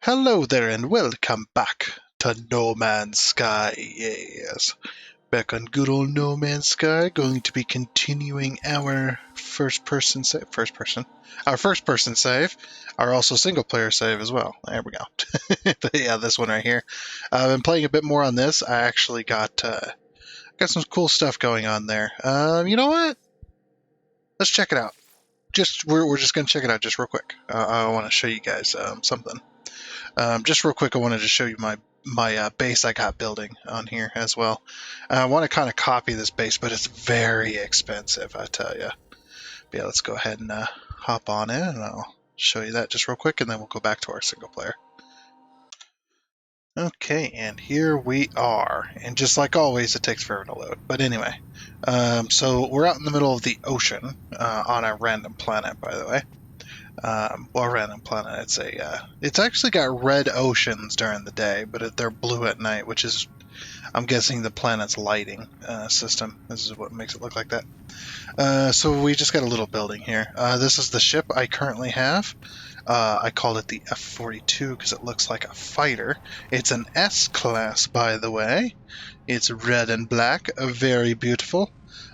Hello there and welcome back to No Man's Sky. Yes, back on good old No Man's Sky, going to be continuing our first-person save, our also single-player save as well. There we go. But yeah, this one right here. I've been playing a bit more on this. I actually got some cool stuff going on there. You know what? Let's check it out. We're just gonna check it out just real quick. I want to show you guys something. Just real quick, I wanted to show you my base I got building on here as well. I want to kind of copy this base, but it's very expensive, I tell you. But yeah, let's go ahead and hop on in, and I'll show you that just real quick, and then we'll go back to our single player. Okay, and here we are. And just like always, it takes forever to load. But anyway, so we're out in the middle of the ocean on a random planet, by the way. Random planet. It's actually got red oceans during the day, but they're blue at night, which is, I'm guessing, the planet's lighting system. This is what makes it look like that. So we just got a little building here. This is the ship I currently have. I called it the F-42 because it looks like a fighter. It's an S-class, by the way. It's red and black, very beautiful.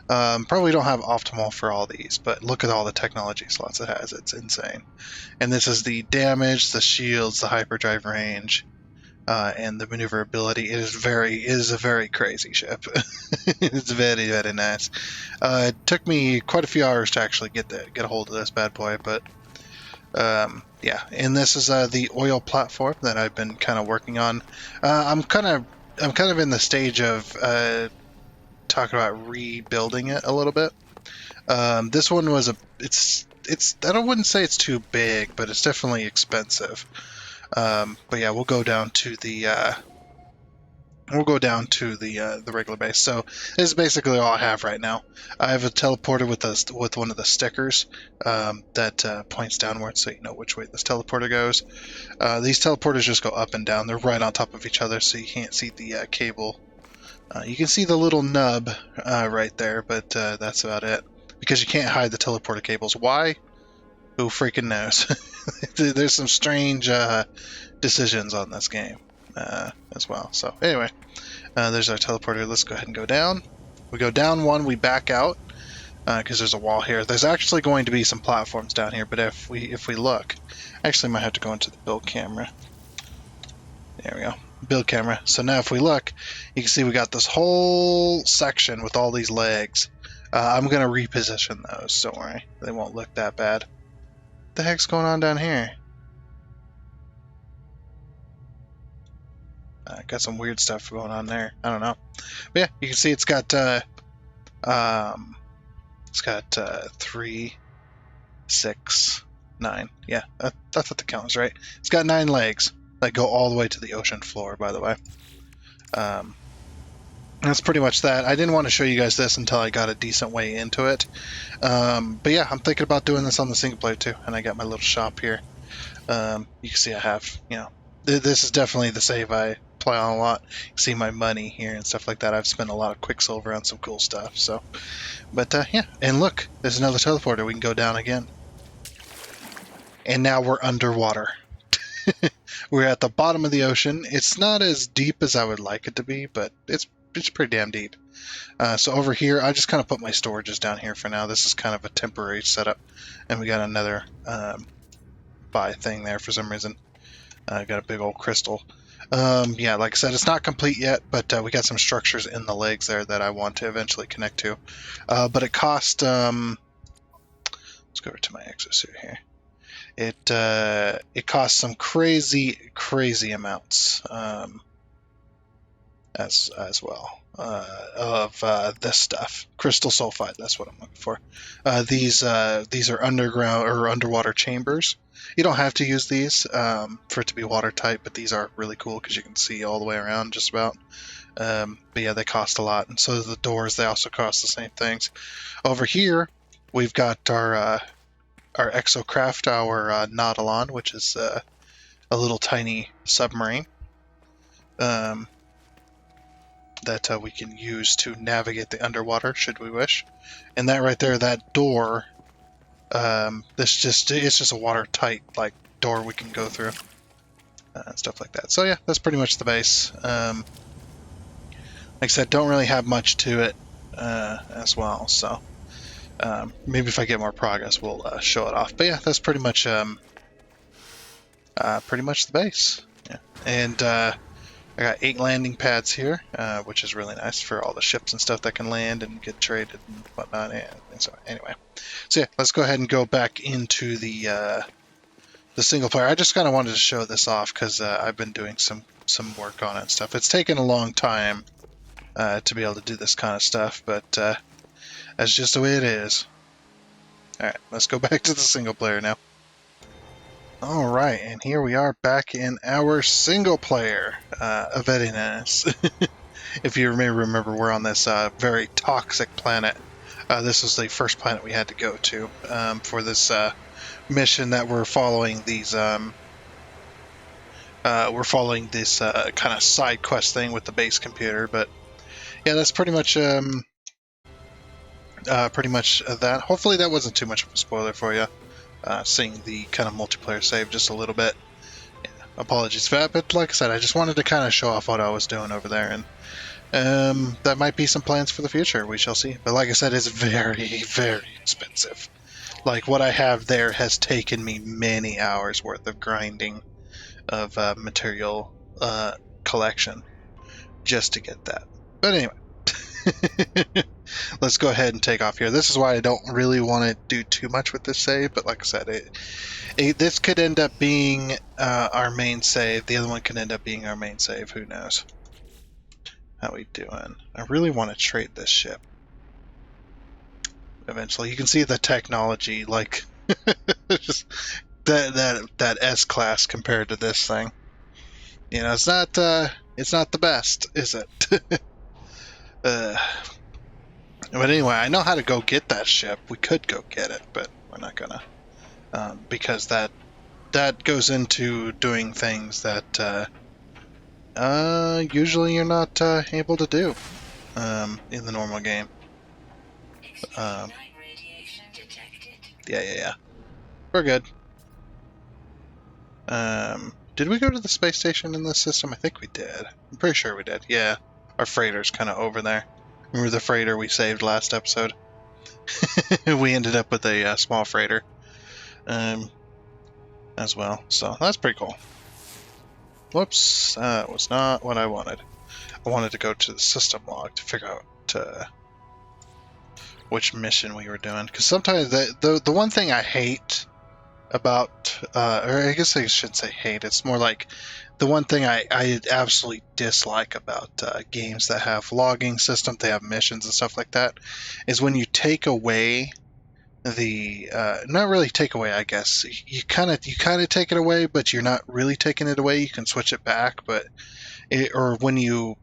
Probably don't have optimal for all these, but look at all the technology slots it has. It's insane. And this is the damage, the shields, the hyperdrive range, and the maneuverability. It is a very crazy ship. It's very, very nice. It took me quite a few hours to actually get a hold of this bad boy, but yeah. And this is the oil platform that I've been kind of working on. I'm kind of in the stage of talking about rebuilding it a little bit. This one was I wouldn't say it's too big, but it's definitely expensive. But yeah, we'll go down to the regular base. So this is basically all I have right now. I have a teleporter with one of the stickers that points downwards, so you know which way this teleporter goes. These teleporters just go up and down. They're right on top of each other, so you can't see the cable. You can see the little nub right there, but that's about it. Because you can't hide the teleporter cables. Why? Who freaking knows? There's some strange decisions on this game as well. So anyway, there's our teleporter. Let's go ahead and go down. We go down one, we back out because there's a wall here. There's actually going to be some platforms down here, but if we look, actually might have to go into the build camera. There we go. Build camera. So now if we look, you can see we got this whole section with all these legs. I'm going to reposition those, don't worry. They won't look that bad. What the heck's going on down here? Got some weird stuff going on there. I don't know. But yeah, you can see it's got 3, 6, 9. Yeah, that's what the count is, right? It's got 9 legs that go all the way to the ocean floor, by the way. That's pretty much that. I didn't want to show you guys this until I got a decent way into it. But yeah, I'm thinking about doing this on the single player too, and I got my little shop here. You can see I have, this is definitely the save I play on a lot. You can see my money here and stuff like that. I've spent a lot of Quicksilver on some cool stuff. So, but yeah, and look, there's another teleporter. We can go down again. And now we're underwater. We're at the bottom of the ocean. It's not as deep as I would like it to be, but it's pretty damn deep. So over here, I just kind of put my storages down here for now. This is kind of a temporary setup. And we got another buy thing there for some reason. Got a big old crystal. Yeah, like I said, it's not complete yet, but we got some structures in the legs there that I want to eventually connect to. But it cost... let's go over to my exosuit here. It costs some crazy amounts as well of this stuff. Crystal sulfide, that's what I'm looking for. These are underground or underwater chambers. You don't have to use these for it to be watertight, but these are really cool because you can see all the way around just about. But yeah, they cost a lot, and so the doors, they also cost the same things. Over here, we've got our exocraft, our Nautilon, which is a little tiny submarine that we can use to navigate the underwater, should we wish. And that right there, that door, it's just a watertight door we can go through. and stuff like that. So yeah, that's pretty much the base. Like I said, don't really have much to it as well. So maybe if I get more progress, we'll show it off. But yeah, that's pretty much the base. Yeah, and I got 8 landing pads here, which is really nice for all the ships and stuff that can land and get traded and whatnot. And so anyway, so yeah, let's go ahead and go back into the single player. I just kind of wanted to show this off because I've been doing some work on it and stuff. It's taken a long time to be able to do this kind of stuff, but that's just the way it is. Alright, let's go back to the single player now. Alright, and here we are back in our single player. Very nice. If you may remember, we're on this very toxic planet. This was the first planet we had to go to for this mission that we're following these kind of side quest thing with the base computer. But yeah, that's pretty much that. Hopefully that wasn't too much of a spoiler for you, seeing the kind of multiplayer save just a little bit. Yeah, apologies for that, but like I said, I just wanted to kind of show off what I was doing over there, and that might be some plans for the future. We shall see. But like I said, it's very, very expensive. Like, what I have there has taken me many hours worth of grinding of material collection just to get that. But anyway, let's go ahead and take off here. This is why I don't really want to do too much with this save, but like I said, this could end up being our main save. The other one could end up being our main save. Who knows? How we doing? I really want to trade this ship. Eventually, you can see the technology, like just that S class compared to this thing. You know, it's not the best, is it? But anyway, I know how to go get that ship. We could go get it, but we're not gonna, because that goes into doing things that usually you're not able to do in the normal game. Yeah. We're good. Did we go to the space station in this system? I think we did. I'm pretty sure we did. Yeah. Our freighter's kind of over there. Remember the freighter we saved last episode? We ended up with a small freighter as well. So that's pretty cool. Whoops. That was not what I wanted. I wanted to go to the system log to figure out which mission we were doing, because sometimes the one thing I hate about, or I guess I shouldn't say hate, it's more like the one thing I absolutely dislike about games that have logging systems, they have missions and stuff like that, is when you take away the not really take away, I guess you kind of take it away, but you're not really taking it away. You can switch it back, but or when you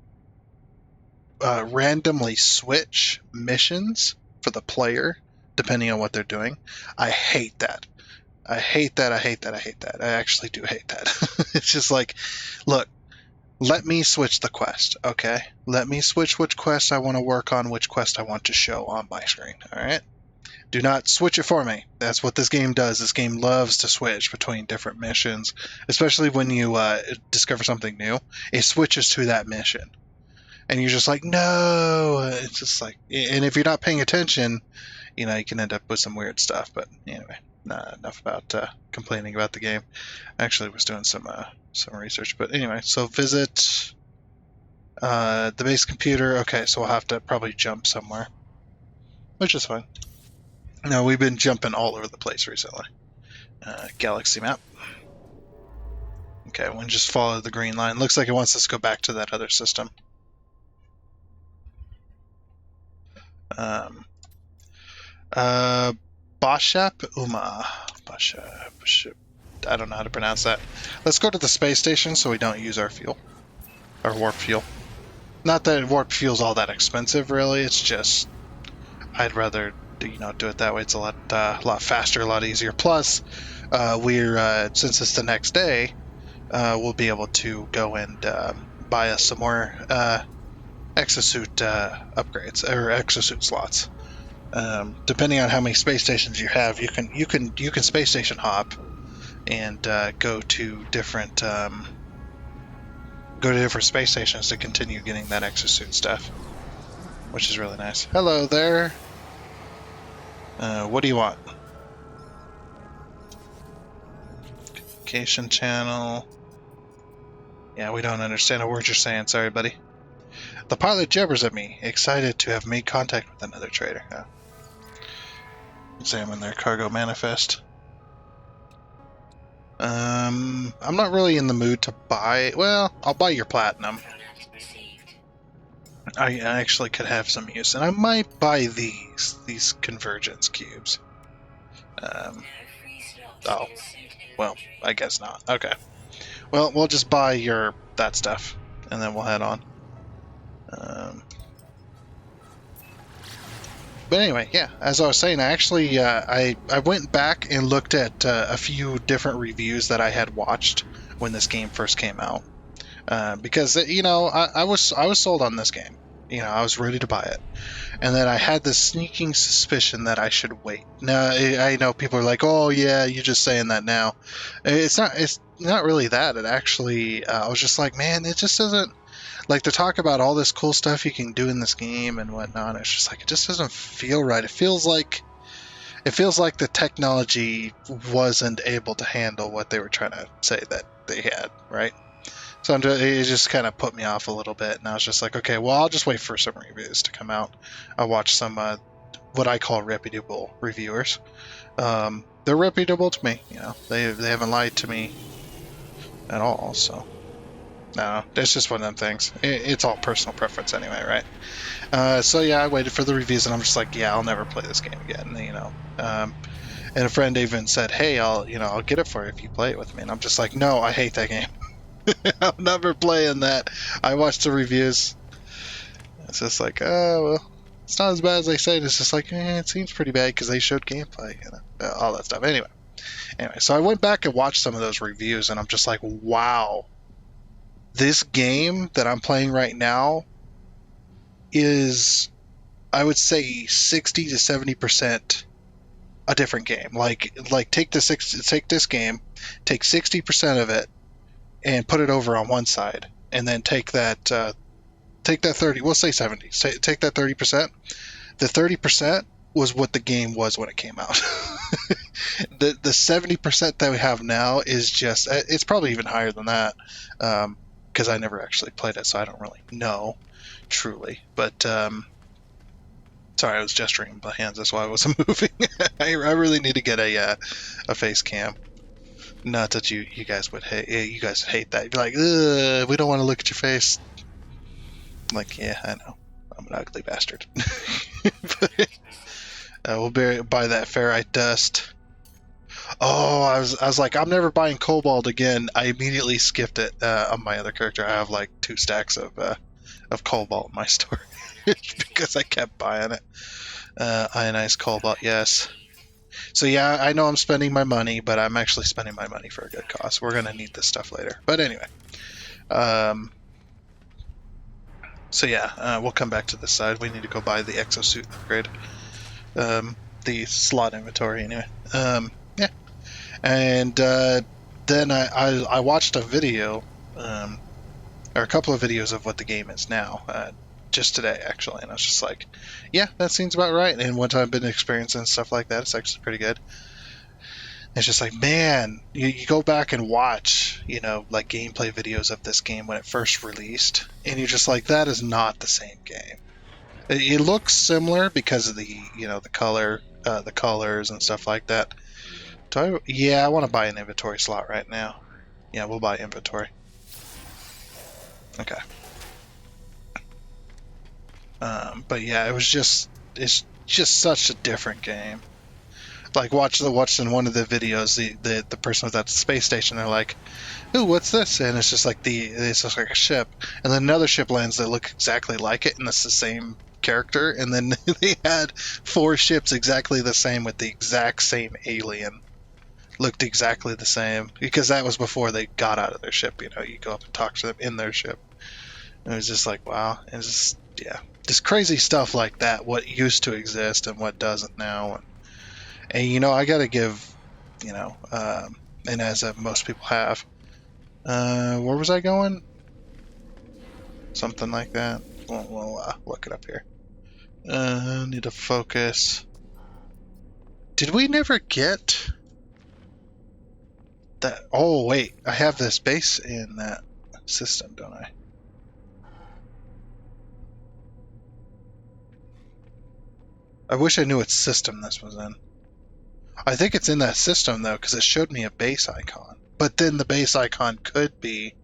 randomly switch missions for the player, depending on what they're doing. I hate that. I actually do hate that. It's just like, look, let me switch the quest, okay? Let me switch which quest I want to work on, which quest I want to show on my screen, alright? Do not switch it for me. That's what this game does. This game loves to switch between different missions, especially when you discover something new. It switches to that mission. And you're just like, no, it's just like, and if you're not paying attention, you know, you can end up with some weird stuff. But anyway, enough about complaining about the game. I actually was doing some research, but anyway, so visit the base computer. Okay, so we'll have to probably jump somewhere, which is fine. No, we've been jumping all over the place recently. Galaxy map. Okay, we'll just follow the green line. Looks like it wants us to go back to that other system. Bashap Uma. Bashap. I don't know how to pronounce that. Let's go to the space station so we don't use our fuel. Our warp fuel. Not that warp fuel's all that expensive, really. It's just I'd rather do it that way. It's a lot faster, a lot easier. Plus, we're since it's the next day, we'll be able to go and buy us some more exosuit upgrades or exosuit slots. Depending on how many space stations you have, you can space station hop and go to different go to different space stations to continue getting that exosuit stuff, which is really nice. Hello there. What do you want? Communication channel. Yeah, we don't understand a word you're saying. Sorry, buddy. The pilot jabbers at me, excited to have made contact with another trader. Examine their cargo manifest. I'm not really in the mood to buy. Well, I'll buy your platinum. I actually could have some use, and I might buy these convergence cubes. Oh, well, I guess not. Okay. Well, we'll just buy that stuff, and then we'll head on. But anyway, yeah, as I was saying, I actually I went back and looked at a few different reviews that I had watched when this game first came out, because I was sold on this game. I was ready to buy it, and then I had this sneaking suspicion that I should wait. Now I know people are like, "Oh yeah, you're just saying that now." It's not really that. It actually, I was just like, man, it just doesn't. Like, to talk about all this cool stuff you can do in this game and whatnot, it's just like, it just doesn't feel right. It feels like the technology wasn't able to handle what they were trying to say that they had, right? So it just kind of put me off a little bit, and I was just like, okay, well, I'll just wait for some reviews to come out. I'll watch some what I call reputable reviewers. They're reputable to me. They haven't lied to me at all, so. No, it's just one of them things. It's all personal preference anyway, right? So yeah, I waited for the reviews, and I'm just like, yeah, I'll never play this game again, and a friend even said, hey, I'll get it for you if you play it with me, and I'm just like, no, I hate that game. I'm never playing that. I watched the reviews. It's just like, oh, well, it's not as bad as they say. It's just like, it seems pretty bad because they showed gameplay, all that stuff. Anyway, so I went back and watched some of those reviews, and I'm just like, wow. This game that I'm playing right now is, I would say, 60 to 70% a different game. Like take this game, take 60% of it, and put it over on one side, and then take that 30. We'll say 70. Take that 30%. The 30% was what the game was when it came out. the 70% that we have now is just, it's probably even higher than that. Because I never actually played it, so I don't really know, truly. But, sorry, I was gesturing with my hands, that's why I wasn't moving. I really need to get a face cam. Not that you guys would hate, you guys hate that. You'd be like, ugh, we don't want to look at your face. I'm like, yeah, I know. I'm an ugly bastard. But, we'll buy that ferrite dust. Oh, I was like, I'm never buying cobalt again. I immediately skipped it on my other character. I have like 2 stacks of cobalt in my storage because I kept buying it. Ionized cobalt, yes. So yeah, I know I'm spending my money, but I'm actually spending my money for a good cause. We're gonna need this stuff later. But anyway, so yeah, we'll come back to this side. We need to go buy the exosuit upgrade. The slot inventory anyway. Yeah. And then I watched a video, or a couple of videos of what the game is now, just today actually, and I was just like, yeah, that seems about right. And what I've been experiencing stuff like that, it's actually pretty good. It's just like, man, you go back and watch, like gameplay videos of this game when it first released, and you're just like, that is not the same game. It looks similar because of the the colors and stuff like that. I want to buy an inventory slot right now. Yeah, we'll buy inventory. Okay. But yeah, it's just such a different game. Like watching one of the videos, the person was at the space station. They're like, "Ooh, what's this?" And it's just like a ship, and then another ship lands that look exactly like it, and it's the same character. And then they had 4 ships exactly the same with the exact same alien. Looked exactly the same because that was before they got out of their ship. You go up and talk to them in their ship. And it was just like, wow. It's just crazy stuff like that. What used to exist and what doesn't now. And I got to give, and as most people have. Where was I going? something like that. We'll look it up here. Need to focus. Did we never get that? Oh, wait. I have this base in that system, don't I? I wish I knew what system this was in. I think it's in that system, though, because it showed me a base icon. But then the base icon could be...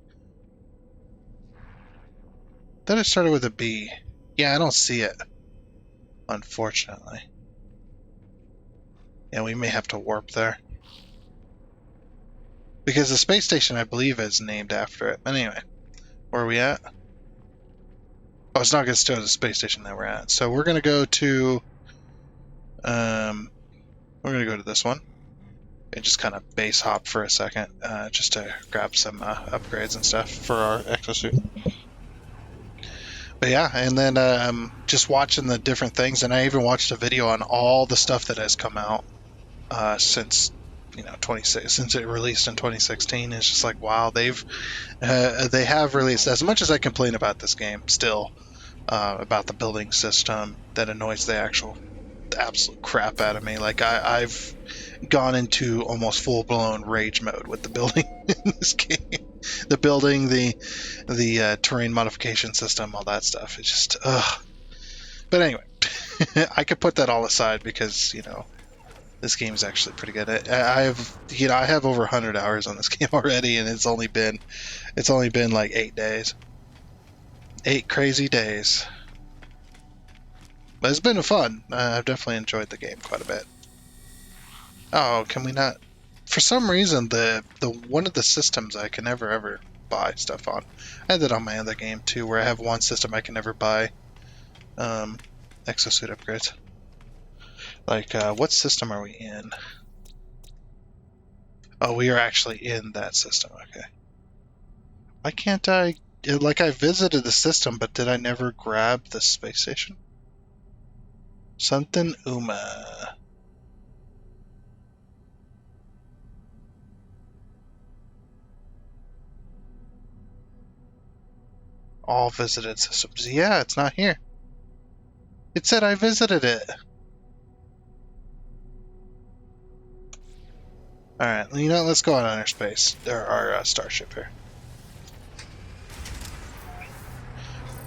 Then it started with a B. Yeah, I don't see it, unfortunately. Yeah, we may have to warp there. Because the space station, I believe, is named after it. Anyway, where are we at? Oh, it's not going to show the space station that we're at. So we're going to go to... we're going to go to this one. And just kind of base hop for a second, just to grab some upgrades and stuff for our exosuit. But yeah, and then just watching the different things, and I even watched a video on all the stuff that has come out since 26 since it released in 2016. It's just like, wow, they have released, as much as I complain about this game still, about the building system that annoys the absolute crap out of me. Like I've gone into almost full-blown rage mode with the building in this game. The building, the terrain modification system, all that stuff. It's just ugh. But anyway, I could put that all aside because this game is actually pretty good. I have over 100 hours on this game already, and it's only been like 8 days, 8 crazy days. But it's been fun. I've definitely enjoyed the game quite a bit. Oh, can we not? For some reason, the one of the systems I can never ever buy stuff on. I had that on my other game too, where I have one system I can never buy exosuit upgrades. Like, what system are we in? Oh, we are actually in that system. Okay. Why can't I? Like, I visited the system, but did I never grab the space station? Something Uma. All visited systems. Yeah, it's not here. It said I visited it. Alright, let's go on outer space. There our starship here.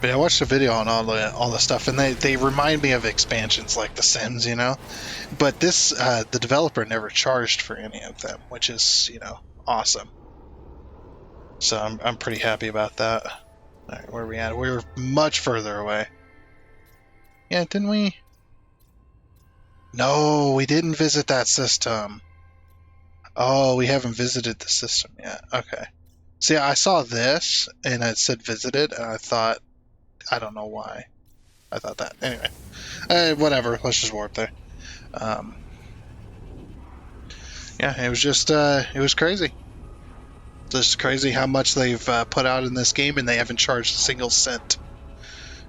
But I watched a video on all the stuff, and they remind me of expansions like The Sims, But this, the developer never charged for any of them, which is, awesome. So I'm pretty happy about that. All right, where are we at? We're much further away. Yeah, didn't we? No, we didn't visit that system. Oh, we haven't visited the system yet. Okay. See, I saw this, and it said visited, and I thought, I don't know why. I thought that. Anyway, whatever. Let's just warp there. Yeah, it was just, it was crazy. Just crazy how much they've put out in this game, and they haven't charged a single cent.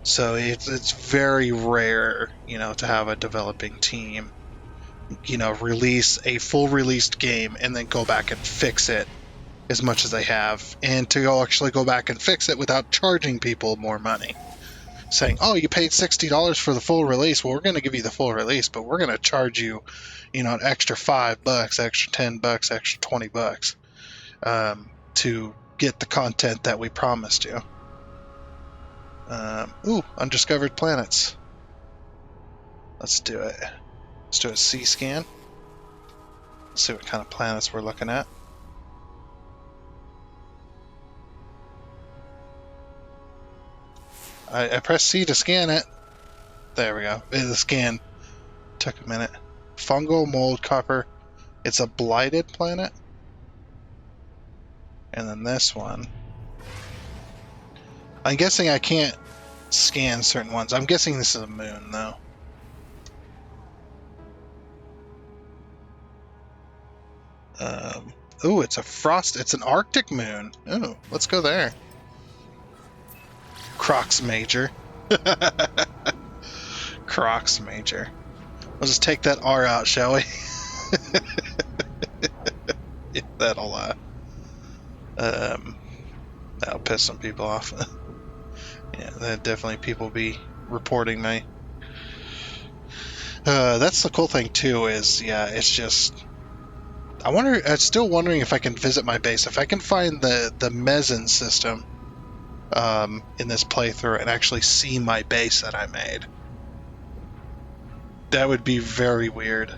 So it's very rare, to have a developing team, release a full released game and then go back and fix it as much as they have, and to actually go back and fix it without charging people more money. Saying, oh, you paid $60 for the full release. Well, we're going to give you the full release, but we're going to charge you, an extra $5, extra $10, extra $20, to get the content that we promised you. Undiscovered planets. Let's do it. Let's do a C-scan. Let's see what kind of planets we're looking at. I pressed C to scan it. There we go. The scan took a minute. Fungal, mold, copper. It's a blighted planet. And then this one. I'm guessing I can't scan certain ones. I'm guessing this is a moon, though. It's a frost. It's an Arctic moon. Oh, let's go there. Crocs Major. Crocs Major. We'll just take that R out, shall we? Yeah, that'll piss some people off. Yeah, that definitely people be reporting me. That's the cool thing too. Is yeah, it's just I wonder. I'm still wondering if I can visit my base. If I can find the mezzanine system in this playthrough and actually see my base that I made. That would be very weird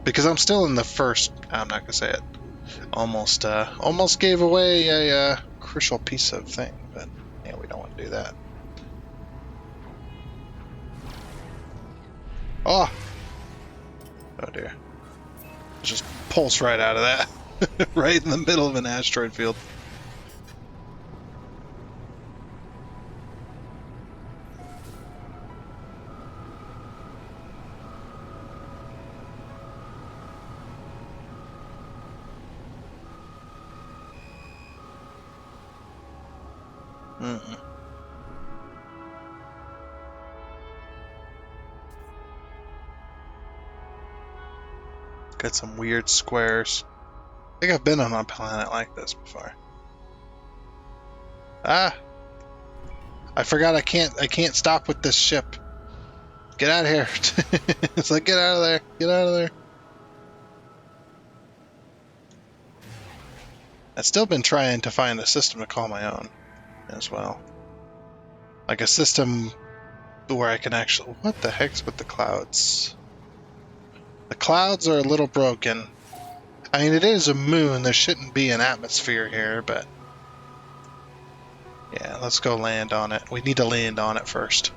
because I'm still in the first. I'm not gonna say it. Almost gave away a crucial piece of thing, but yeah, we don't want to do that. Oh, oh dear! Just pulse right out of that, right in the middle of an asteroid field. Mm-mm. Got some weird squares. I think I've been on a planet like this before. Ah, I forgot I can't stop with this ship. Get out of here. It's like get out of there. Get out of there. I've still been trying to find a system to call my own as well. Like a system where I can actually what the heck's with the clouds? The clouds are a little broken. I mean, it is a moon. There shouldn't be an atmosphere here, but yeah, let's go land on it. We need to land on it first.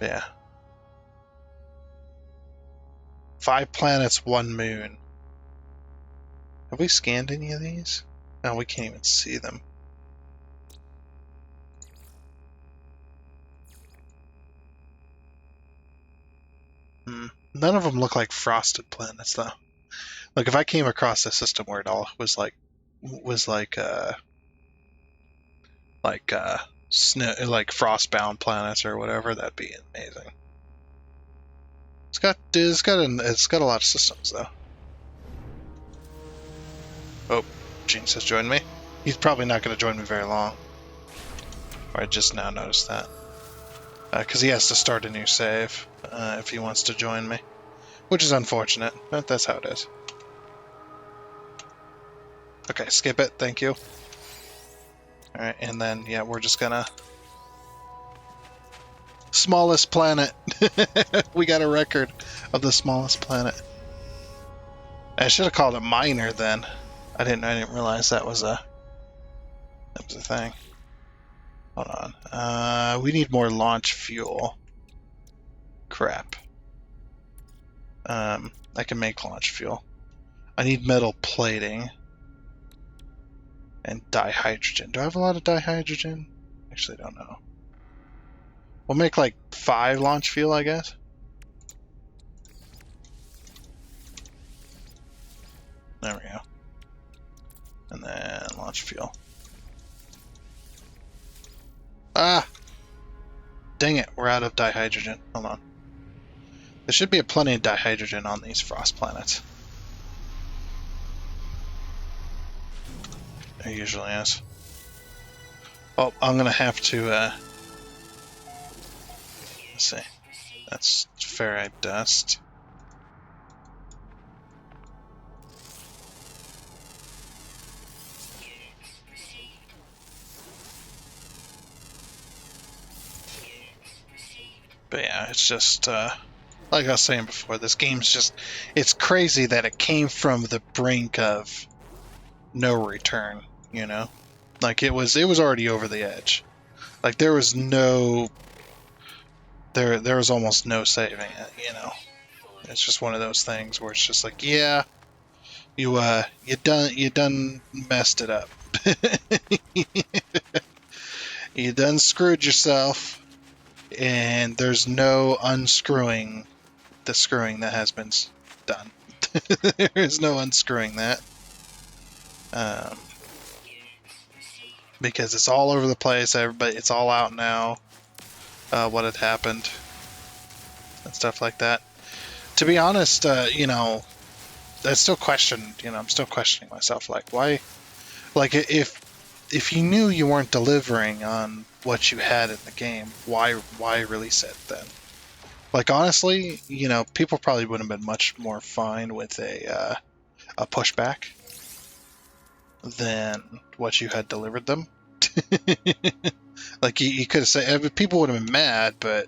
Yeah. 5 planets, 1 moon. Have we scanned any of these? No, we can't even see them. None of them look like frosted planets, though. Like if I came across a system where it all was like snow, like frostbound planets or whatever, that'd be amazing. It's got a lot of systems though. Oh, Jinx has joined me. He's probably not going to join me very long. Or I just now noticed that. Because he has to start a new save if he wants to join me. Which is unfortunate, but that's how it is. Okay, skip it, thank you. Alright, and then, yeah, we're just gonna... Smallest planet! We got a record of the smallest planet. I should have called it minor then. I didn't realize that was a thing. Hold on. We need more launch fuel. Crap. I can make launch fuel. I need metal plating. And dihydrogen. Do I have a lot of dihydrogen? Actually, I don't know. We'll make like 5 launch fuel, I guess. There we go. And then launch fuel. Ah! Dang it, we're out of dihydrogen. Hold on. There should be plenty of dihydrogen on these frost planets. There usually is. Oh, I'm gonna have to, let's see. That's ferrite dust. But yeah, it's just, like I was saying before, this game's just, it's crazy that it came from the brink of no return, you know? Like it was already over the edge. Like there was almost no saving it, you know? It's just one of those things where it's just like, yeah, you done messed it up. You done screwed yourself, and there's no unscrewing the screwing that has been done. There is no unscrewing that. Because it's all over the place. Everybody, it's all out now. What had happened and stuff like that. To be honest, you know, I still question, I'm still questioning myself, like, why, like, if you knew you weren't delivering on what you had in the game, why release it then? Like, honestly, people probably would have been much more fine with a pushback than what you had delivered them. Like, you could have said, people would have been mad, but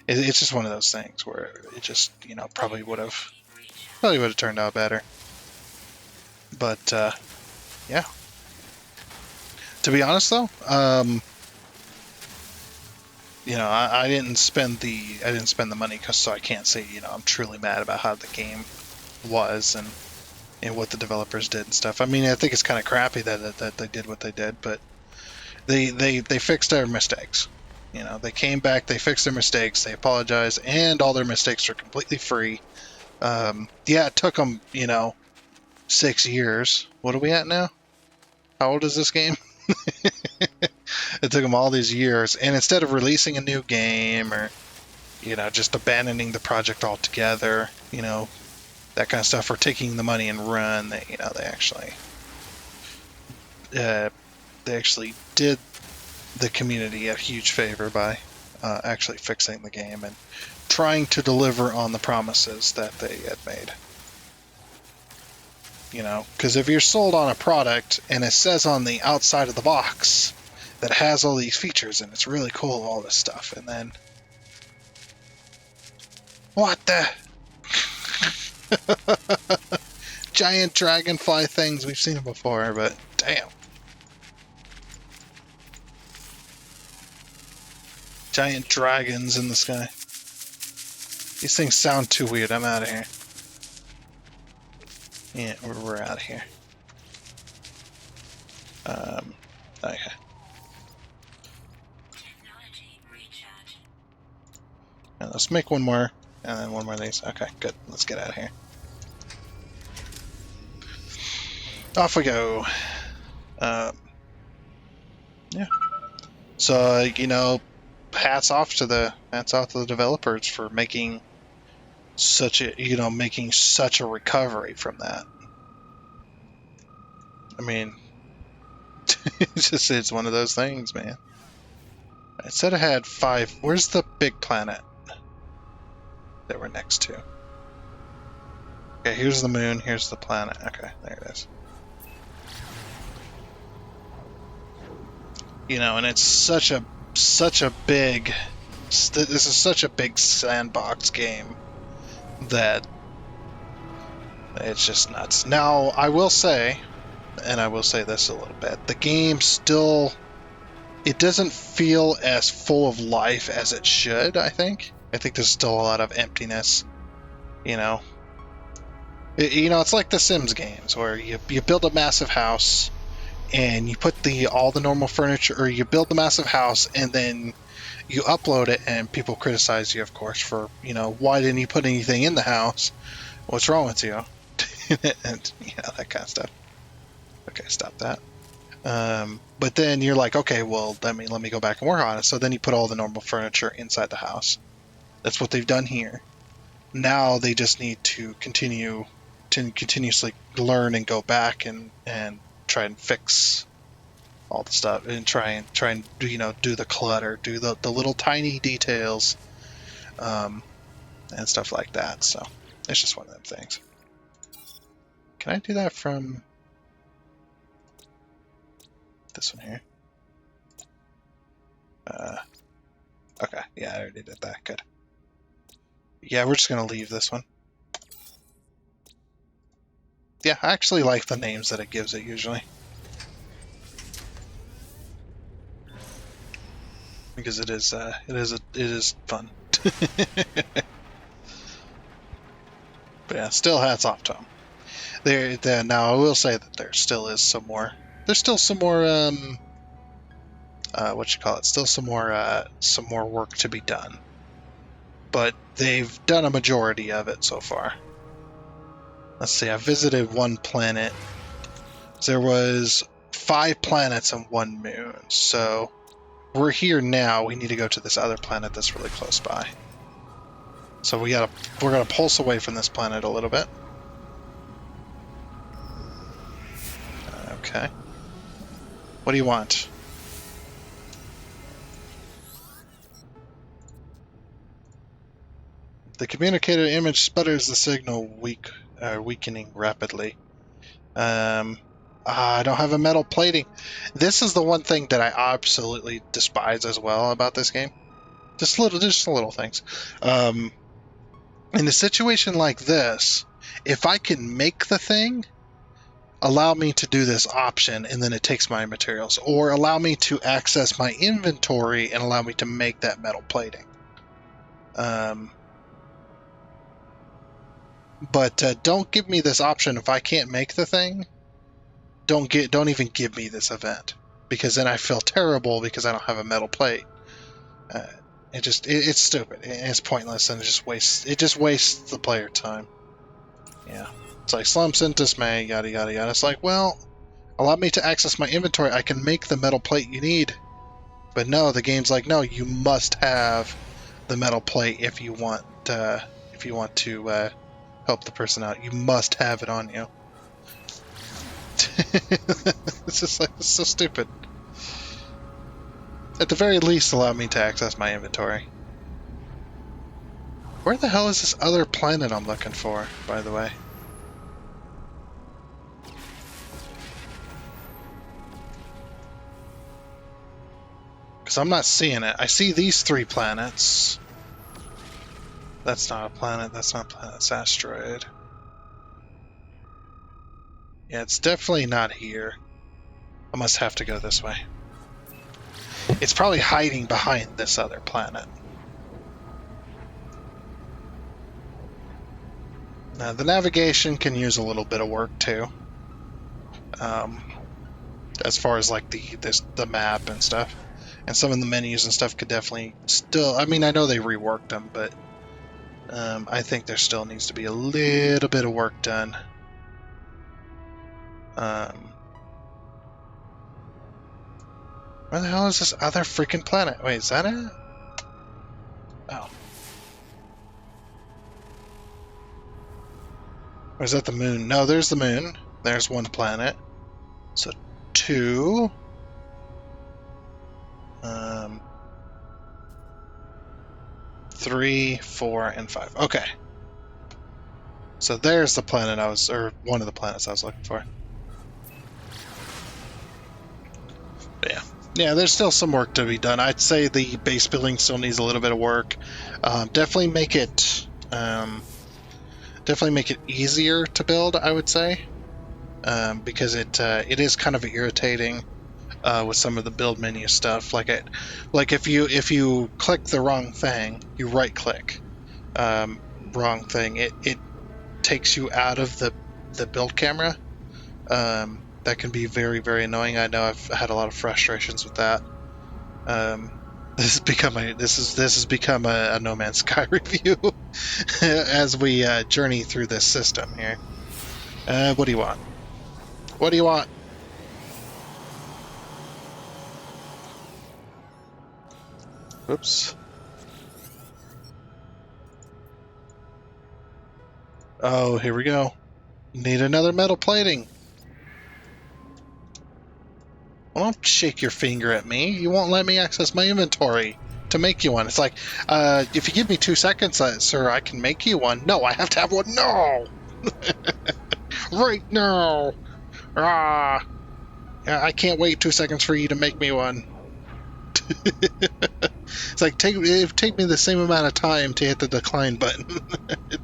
it's just one of those things where it just, probably would have turned out better. But yeah. To be honest, though, I didn't spend the money so I can't say I'm truly mad about how the game was and what the developers did and stuff. I mean, I think it's kind of crappy that they did what they did, but they fixed their mistakes. They came back, they fixed their mistakes, they apologized, and all their mistakes are completely free. Yeah, it took them 6 years. What are we at now? How old is this game? It took them all these years, and instead of releasing a new game or just abandoning the project altogether, that kind of stuff, or taking the money and run, they actually did the community a huge favor by actually fixing the game and trying to deliver on the promises that they had made. Because if you're sold on a product and it says on the outside of the box that it has all these features and it's really cool, all this stuff, and then what the giant dragonfly things, we've seen them before, but damn. Giant dragons in the sky. These things sound too weird. I'm out of here. Yeah, we're out of here. Okay. Now let's make one more, and then one more of these. Okay, good. Let's get out of here. Off we go. Yeah. So hats off to the developers for making such a recovery from that. I mean, it's one of those things, man. It said it had 5. Where's the big planet that we're next to? Okay, here's the moon. Here's the planet. Okay, there it is. And it's such a big. This is such a big sandbox game that it's just nuts. Now, I will say, and I will say this a little bit, the game still, it doesn't feel as full of life as it should, I think. I think there's still a lot of emptiness, It's like the Sims games, where you build a massive house, and you put all the normal furniture, or you build the massive house, and then you upload it, and people criticize you, of course, for, why didn't you put anything in the house? What's wrong with you? And, that kind of stuff. Okay, stop that. But then you're like, okay, well, let me go back and work on it. So then you put all the normal furniture inside the house. That's what they've done here. Now they just need to continuously learn and go back and try and fix all the stuff and try and do the clutter, do the little tiny details, and stuff like that. So it's just one of them things. Can I do that from this one here? Okay, yeah, I already did that. Good. Yeah, we're just gonna leave this one. Yeah, I actually like the names that it gives it usually, because it is fun. But yeah, still hats off to them. Now I will say that there still is some more. There's still some more Still some more work to be done. But they've done a majority of it so far. Let's see, I visited one planet. There was 5 planets and 1 moon. So we're here now. We need to go to this other planet that's really close by. So we're gonna pulse away from this planet a little bit. Okay. What do you want? The communicator image sputters the signal weakening rapidly. I don't have a metal plating. This is the one thing that I absolutely despise as well about this game. Just little things. In a situation like this, if I can make the thing, allow me to do this option and then it takes my materials, or allow me to access my inventory and allow me to make that metal plating. But don't give me this option if I can't make the thing. Don't even give me this event, because then I feel terrible because I don't have a metal plate. It's stupid. It's pointless, and it just wastes the player time. Yeah, it's like slumps and dismay, yada yada yada. It's like, well, allow me to access my inventory. I can make the metal plate you need, but no, the game's like, no, you must have the metal plate if you want to help the person out. You must have it on you. It's just like, it's so stupid. At the very least, allow me to access my inventory. Where the hell is this other planet I'm looking for, by the way? Because I'm not seeing it. I see these 3 planets. That's not a planet. That's not a planet. It's an asteroid. Yeah, it's definitely not here. I must have to go this way. It's probably hiding behind this other planet. Now, the navigation can use a little bit of work too. As far as like the map and stuff, and some of the menus and stuff could definitely still. I mean, I know they reworked them, but I think there still needs to be a little bit of work done. Where the hell is this other freaking planet? Wait, is that it? Oh. Or is that the moon? No, there's the moon. There's one planet. So 2. 3, 4, and 5. Okay. So there's the planet or one of the planets I was looking for. But yeah. Yeah, there's still some work to be done. I'd say the base building still needs a little bit of work. Definitely make it easier to build, I would say, because it is kind of irritating with some of the build menu stuff. Like if you click the wrong thing, you right click wrong thing, it takes you out of the build camera. That can be very, very annoying. I know I've had a lot of frustrations with that. This has become a No Man's Sky review as we journey through this system here. What do you want? What do you want? Oops. Oh, here we go. Need another metal plating. Well, don't shake your finger at me. You won't let me access my inventory to make you one. It's like, if you give me 2 seconds, sir, I can make you one. No, I have to have one. No! Right now! Ah! I can't wait 2 seconds for you to make me one. It's like, it take me the same amount of time to hit the decline button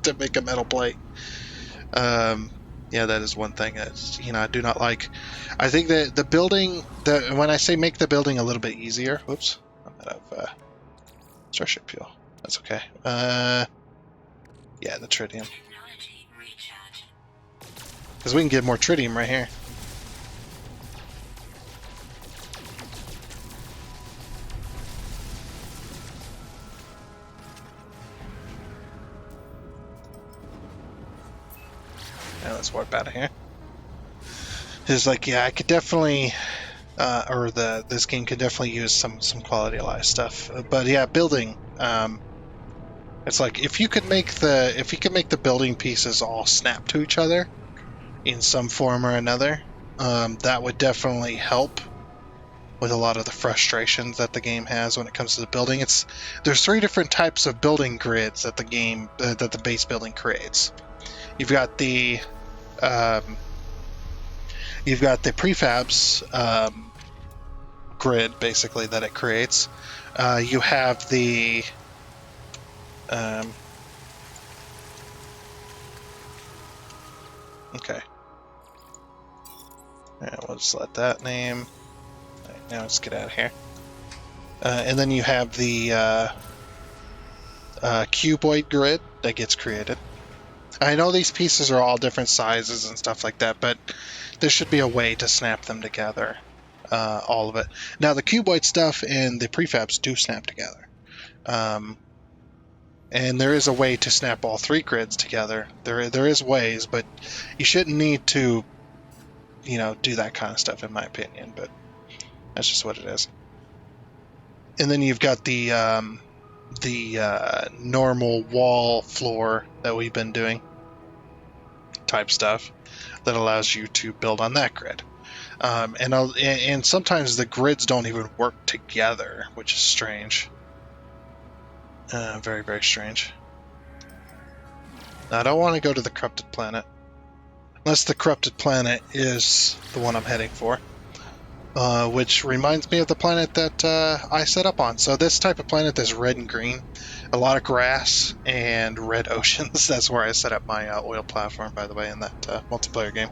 to make a metal plate. Yeah, that is one thing that I do not like. I think that the building, when I say make the building a little bit easier, whoops, I'm out of starship fuel. That's okay. Yeah, the tritium, because we can get more tritium right here. Yeah, let's warp out of here. It's like, yeah, I could definitely, this game could definitely use some quality of life stuff. But yeah, building. It's like if you could make the building pieces all snap to each other in some form or another, that would definitely help with a lot of the frustrations that the game has when it comes to the building. There's 3 different types of building grids that the game that the base building creates. You've got the prefabs grid, basically, that it creates. You have the okay. We'll just let that name. Right, now let's get out of here. And then you have the cuboid grid that gets created. I know these pieces are all different sizes and stuff like that, but there should be a way to snap them together. All of it. Now, the cuboid stuff and the prefabs do snap together. And there is a way to snap all 3 grids together. There is ways, but you shouldn't need to, do that kind of stuff, in my opinion. But that's just what it is. And then you've got the normal wall floor that we've been doing type stuff that allows you to build on that grid. And sometimes the grids don't even work together, which is strange. Very, very strange. Now, I don't want to go to the corrupted planet. Unless the corrupted planet is the one I'm heading for. Which reminds me of the planet that I set up on. So this type of planet is red and green. A lot of grass and red oceans. That's where I set up my oil platform, by the way, in that multiplayer game.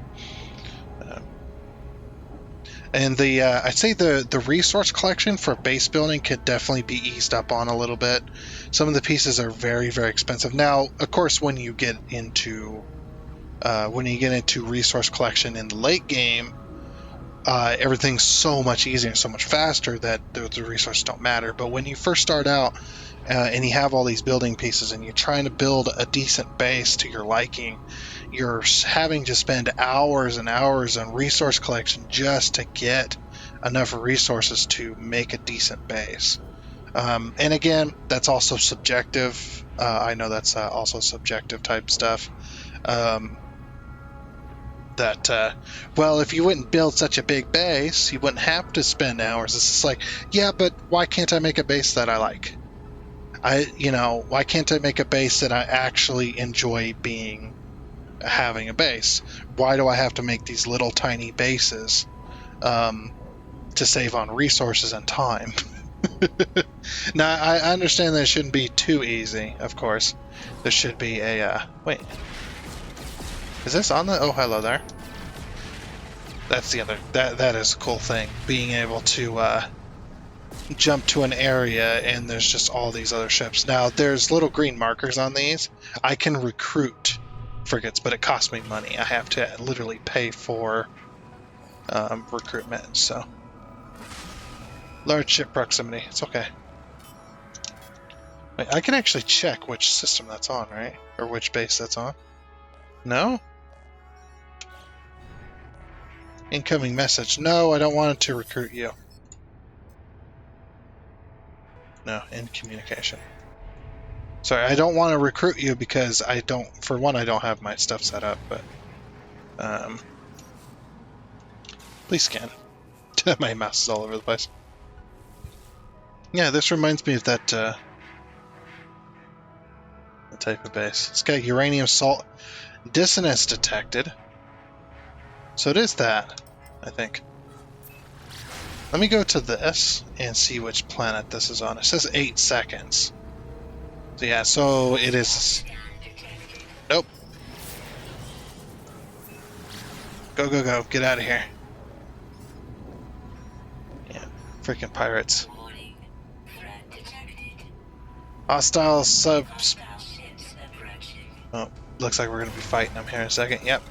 And I'd say the resource collection for base building could definitely be eased up on a little bit. Some of the pieces are very, very expensive. Now, of course, when you get into resource collection in the late game, everything's so much easier and so much faster that the resources don't matter. But when you first start out and you have all these building pieces and you're trying to build a decent base to your liking, you're having to spend hours and hours on resource collection just to get enough resources to make a decent base. And again, that's also subjective. I know that's also subjective type stuff. Well, if you wouldn't build such a big base, you wouldn't have to spend hours. It's just like, yeah, but why can't I make a base that I like? Why can't I make a base that I actually enjoy having a base? Why do I have to make these little tiny bases to save on resources and time? Now, I understand that it shouldn't be too easy, of course. There should be a... wait. Is this on the... Oh, hello there. That's the other... That is a cool thing. Being able to jump to an area and there's just all these other ships. Now, there's little green markers on these. I can recruit frigates, but it costs me money. I have to literally pay for recruitment, so... Large ship proximity. It's okay. Wait, I can actually check which system that's on, right? Or which base that's on. No? Incoming message. No, I don't want it to recruit you. No, in communication. Sorry, I don't want to recruit you because I don't... For one, I don't have my stuff set up, but... please scan. My mouse is all over the place. Yeah, this reminds me of that the type of base. It's got uranium salt dissonance detected. So it is that, I think. Let me go to this and see which planet this is on. It says 8 seconds. So yeah, so it is... Nope. Go, go, go. Get out of here. Yeah, freaking pirates. Hostile subs. Oh, looks like we're going to be fighting them here in a second. Yep.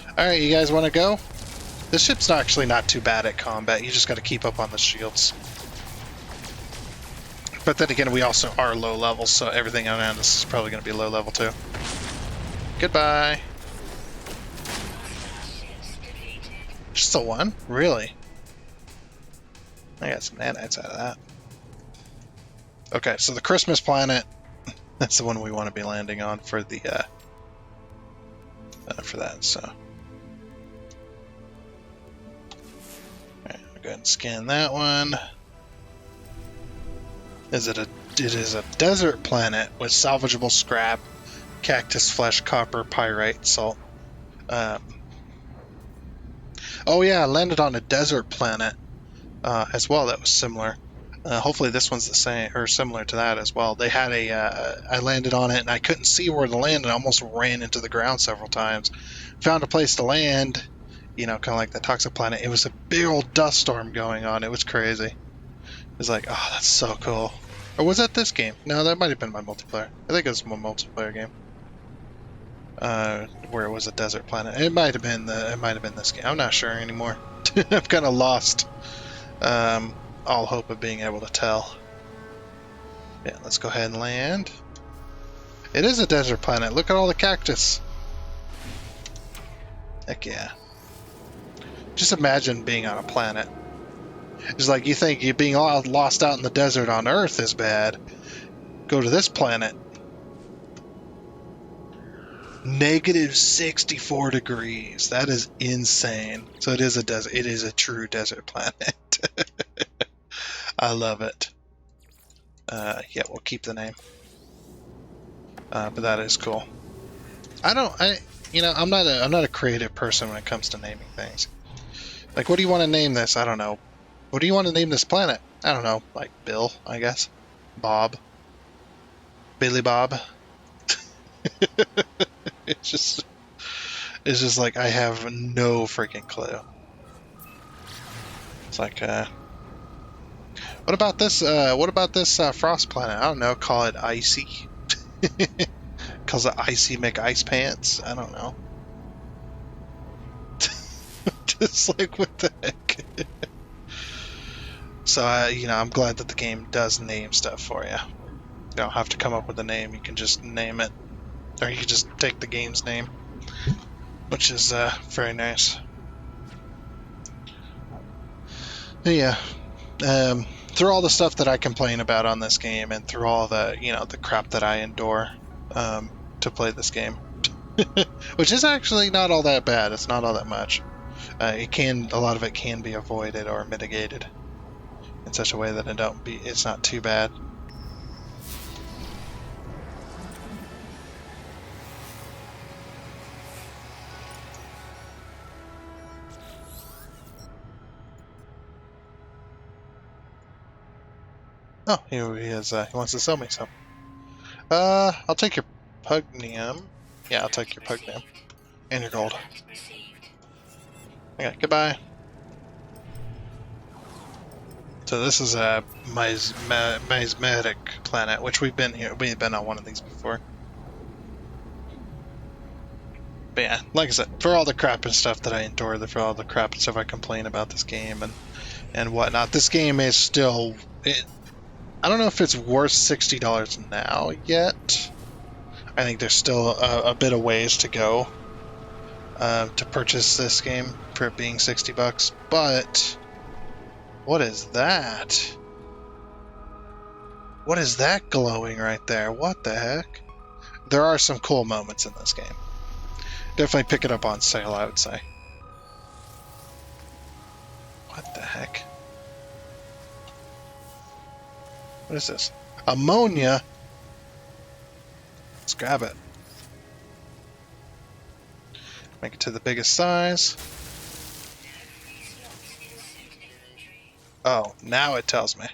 Alright, you guys want to go? This ship's actually not too bad at combat. You just got to keep up on the shields. But then again, we also are low level, so everything around us is probably going to be low level too. Goodbye. Just the one? Really? I got some nanites out of that. Okay, so the Christmas planet, that's the one we want to be landing on for the, for that, so. Go ahead and scan that one. It is a desert planet with salvageable scrap, cactus flesh, copper, pyrite, salt. Oh yeah, I landed on a desert planet as well. That was similar. Hopefully this one's the same or similar to that as well. They had I landed on it and I couldn't see where to land and I almost ran into the ground several times. Found a place to land, kind of like the toxic planet. It was a big old dust storm going on. It was crazy. It was like, oh, that's so cool. Or was that this game? No, that might have been my multiplayer. I think it was my multiplayer game. Where it was a desert planet. It might have been this game. I'm not sure anymore. I've kind of lost all hope of being able to tell. Yeah, let's go ahead and land. It is a desert planet. Look at all the cactus. Heck yeah. Just imagine being on a planet. It's like you think you being lost out in the desert on Earth is bad. Go to this planet. Negative 64 degrees. That is insane. So it is a desert. It is a true desert planet. I love it. Yeah, we'll keep the name. But that is cool. I'm not a creative person when it comes to naming things. Like, what do you want to name this? I don't know. What do you want to name this planet? I don't know. Like Bill, I guess. Bob. Billy Bob. It's just like I have no freaking clue. It's like, what about this? Frost planet? I don't know. Call it Icy. Cause it Icy McIce Pants. I don't know. Just like, what the heck? So, I'm glad that the game does name stuff for you. You don't have to come up with a name. You can just name it. Or you can just take the game's name. Which is very nice. Yeah. Through all the stuff that I complain about on this game and through all the, the crap that I endure to play this game. Which is actually not all that bad. It's not all that much. A lot of it can be avoided or mitigated in such a way that it's not too bad. Oh, here he is. He wants to sell me some. I'll take your pugnium. Yeah, I'll take your pugnium. And your gold. Okay, goodbye. So this is a Mesmeric planet, which we've been on one of these before. But yeah, like I said, for all the crap and stuff that I endure, for all the crap and stuff I complain about this game and whatnot, this game is still... I don't know if it's worth $60 now yet. I think there's still a bit of ways to go to purchase this game for it being $60. But what is that? What is that glowing right there? What the heck? There are some cool moments in this game. Definitely pick it up on sale, I would say. What the heck? What is this? Ammonia? Let's grab it. Make it to the biggest size. Oh, now it tells me.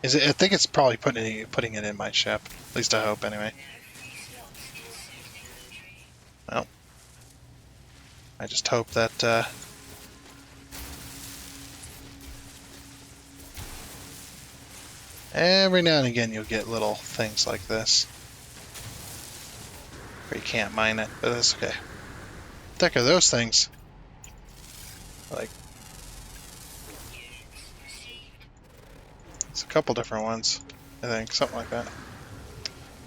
Is it? I think it's probably putting it in my ship. At least I hope, anyway. Well, I just hope that. Every now and again, you'll get little things like this, where you can't mine it, but that's okay. What the heck are those things? Like, it's a couple different ones, I think, something like that.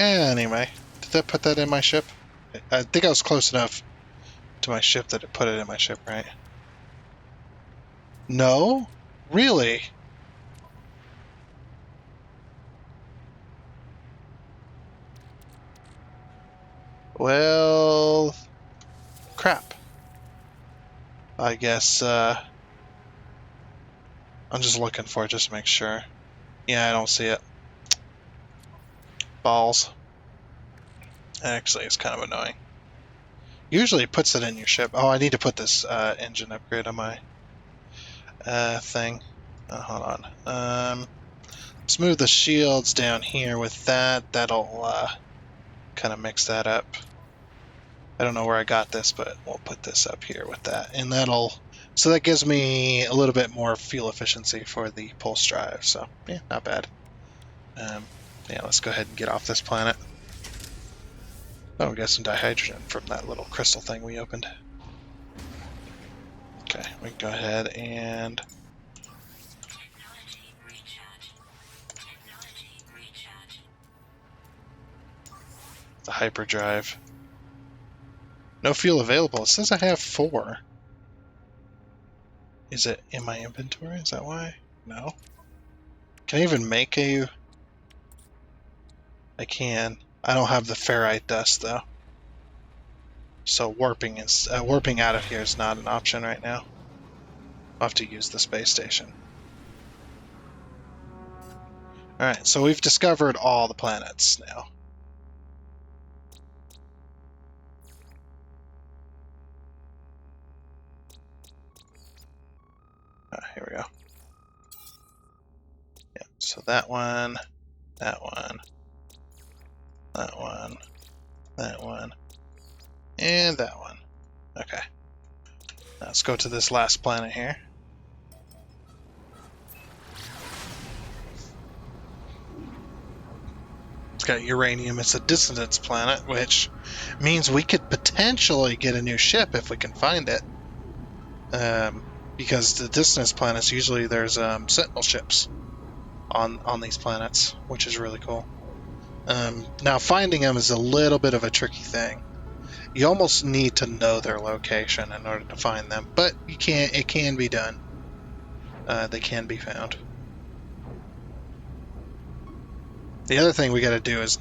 Anyway, did that put that in my ship? I think I was close enough to my ship that it put it in my ship, right? No? Really? Well, crap. I guess, I'm just looking for it just to make sure. Yeah, I don't see it. Balls. Actually, it's kind of annoying. Usually it puts it in your ship. Oh, I need to put this engine upgrade on my thing. Hold on. Let's move the shields down here with that. That'll kind of mix that up. I don't know where I got this, but we'll put this up here with that. And so that gives me a little bit more fuel efficiency for the pulse drive. So, yeah, not bad. Yeah, let's go ahead and get off this planet. Oh, we got some dihydrogen from that little crystal thing we opened. Okay, we can go ahead and... the hyperdrive. No fuel available. It says I have 4. Is it in my inventory? Is that why? No. Can I even make a... I can. I don't have the ferrite dust, though. So warping out of here is not an option right now. I'll have to use the space station. Alright, so we've discovered all the planets now. Here we go. Yeah, so that one, that one, that one, that one, and that one. Okay. Now let's go to this last planet here. It's got uranium. It's a dissonance planet, which means we could potentially get a new ship if we can find it. Because the dissonance planets, usually there's sentinel ships on these planets, which is really cool. Now finding them is a little bit of a tricky thing. You almost need to know their location in order to find them, but you can't. It can be done. They can be found. The other thing we got to do is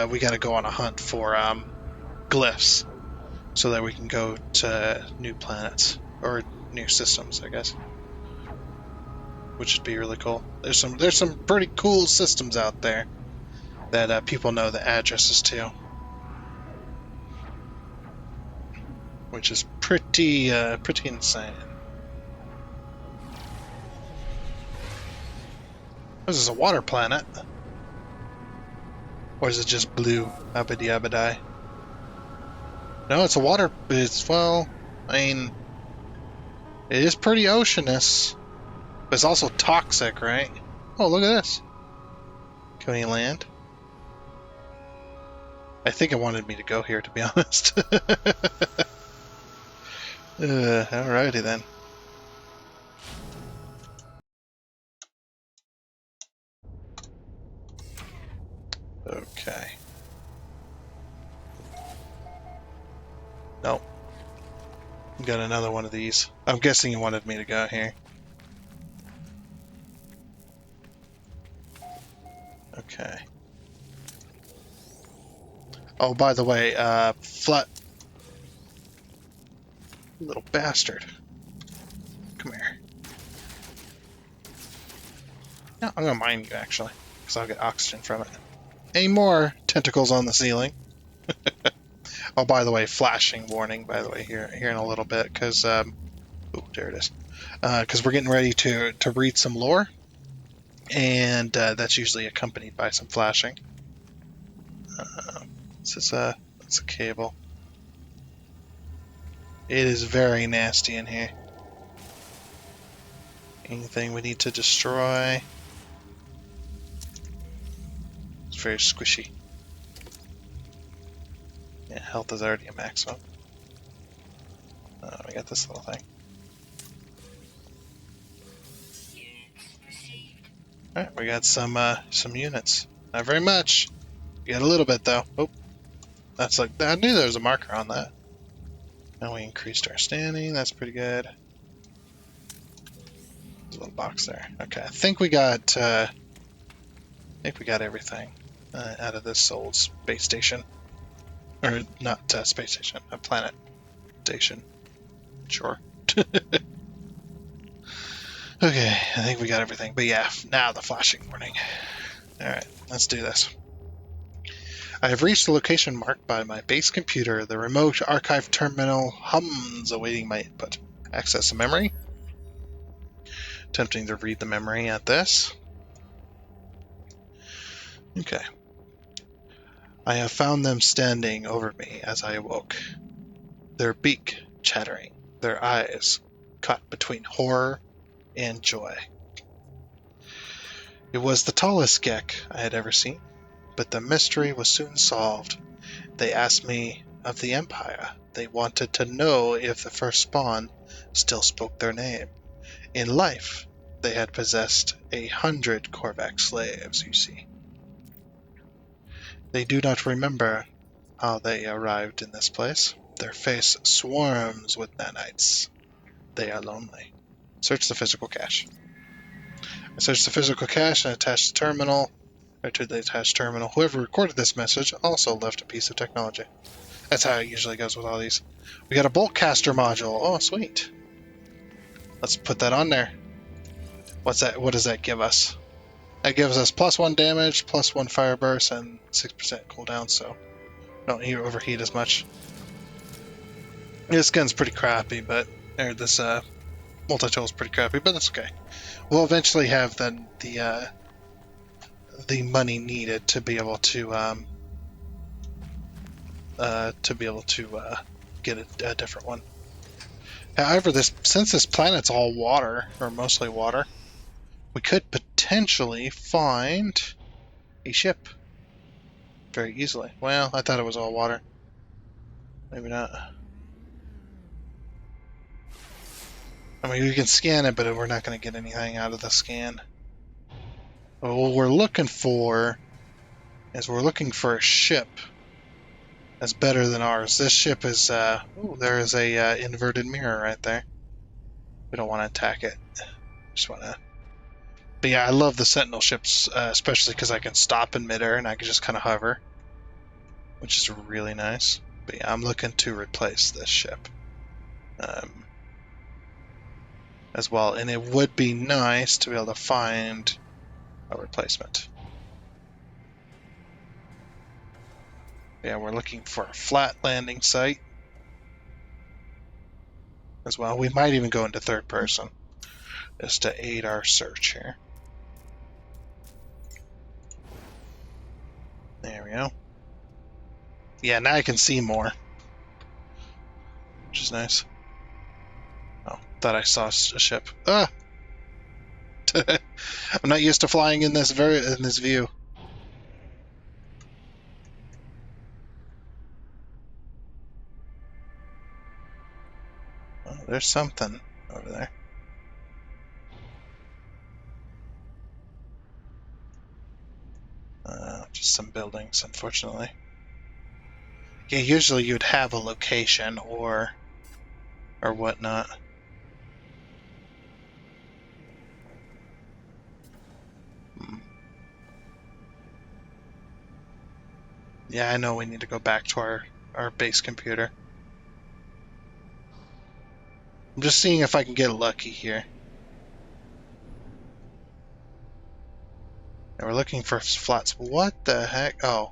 we got to go on a hunt for glyphs, so that we can go to new planets or new systems, I guess. Which would be really cool. There's some pretty cool systems out there that people know the addresses to, which is pretty insane. This is a water planet, or is it just blue? Abadi abadai. No, it's a water. Well, I mean, it is pretty oceanous, but it's also toxic, right? Oh, look at this. Can we land? I think it wanted me to go here, to be honest. Alrighty then. Okay. Nope. Got another one of these. I'm guessing you wanted me to go here. Okay. Oh, by the way, flat... Little bastard. Come here. No, I'm gonna mine you, actually, because I'll get oxygen from it. Any more tentacles on the ceiling? Oh, by the way, flashing warning, by the way, here in a little bit, because, oh, there it is. Because we're getting ready to read some lore, and that's usually accompanied by some flashing. It's a cable. It is very nasty in here. Anything we need to destroy? It's very squishy. Yeah, health is already a maximum. We got this little thing. Alright, we got some units. Not very much. We got a little bit though. Oh, that's like, I knew there was a marker on that. And we increased our standing. That's pretty good. There's a little box there. Okay, I think we got everything out of this old space station. Or not space station, a planet station. Sure. Okay, I think we got everything. But yeah, now the flashing warning. Alright, let's do this. I have reached the location marked by my base computer. The remote archive terminal hums, awaiting my input. Access a memory. Attempting to read the memory at this. Okay. I have found them standing over me as I awoke. Their beak chattering, their eyes caught between horror and joy. It was the tallest Gek I had ever seen, but the mystery was soon solved. They asked me of the Empire. They wanted to know if the first spawn still spoke their name. In life, they had possessed 100 Korvax slaves, you see. They do not remember how they arrived in this place. Their face swarms with nanites. They are lonely. Search the physical cache. I searched the physical cache and attached the terminal, or to the attached terminal. Whoever recorded this message also left a piece of technology. That's how it usually goes with all these. We got a bolt caster module. Oh, sweet. Let's put that on there. What's that? What does that give us? That gives us +1 damage, +1 fire burst, and 6% cooldown, so don't need to overheat as much. This gun's pretty crappy, but this multi-tool is pretty crappy, but that's okay. We'll eventually have the money needed to be able to get a different one. However, since this planet's all water, or mostly water, we could potentially find a ship very easily. Well, I thought it was all water. Maybe not. I mean, we can scan it, but we're not going to get anything out of the scan. But what we're looking for is a ship that's better than ours. This ship is, there is a inverted mirror right there. We don't want to attack it. Just want to... But yeah, I love the Sentinel ships, especially because I can stop in midair and I can just kind of hover, which is really nice. But yeah, I'm looking to replace this ship as well, and it would be nice to be able to find a replacement. Yeah, we're looking for a flat landing site as well. We might even go into third person just to aid our search here. There we go. Yeah, now I can see more, which is nice. Oh, thought I saw a ship. Ah! I'm not used to flying in this view. Oh, there's something over there. Just some buildings, unfortunately. Yeah, usually you'd have a location or whatnot. Yeah, I know we need to go back to our base computer. I'm just seeing if I can get lucky here. And we're looking for flats. What the heck? Oh.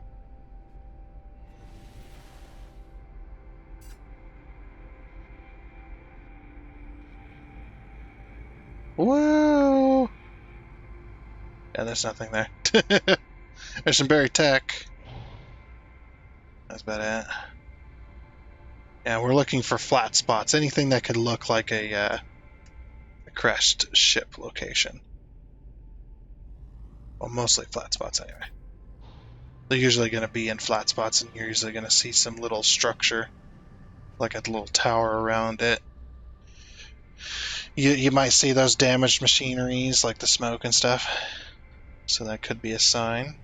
Whoa! Yeah, there's nothing there. There's some buried tech. That's about it. Yeah, we're looking for flat spots. Anything that could look like a crashed ship location. Well, mostly flat spots anyway. They're usually going to be in flat spots, and you're usually going to see some little structure, like a little tower around it. You might see those damaged machineries, like the smoke and stuff. So that could be a sign.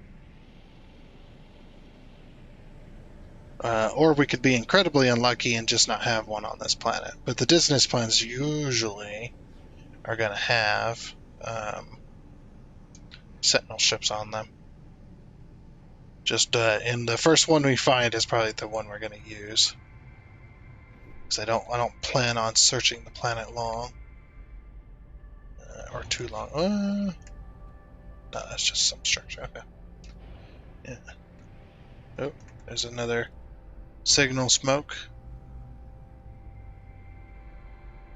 Or we could be incredibly unlucky and just not have one on this planet. But the distance planets usually are going to have Sentinel ships on them. Just and the first one we find is probably the one we're going to use, because I don't plan on searching the planet long or too long. No, that's just some structure. Okay. Yeah. Oh, there's another signal smoke.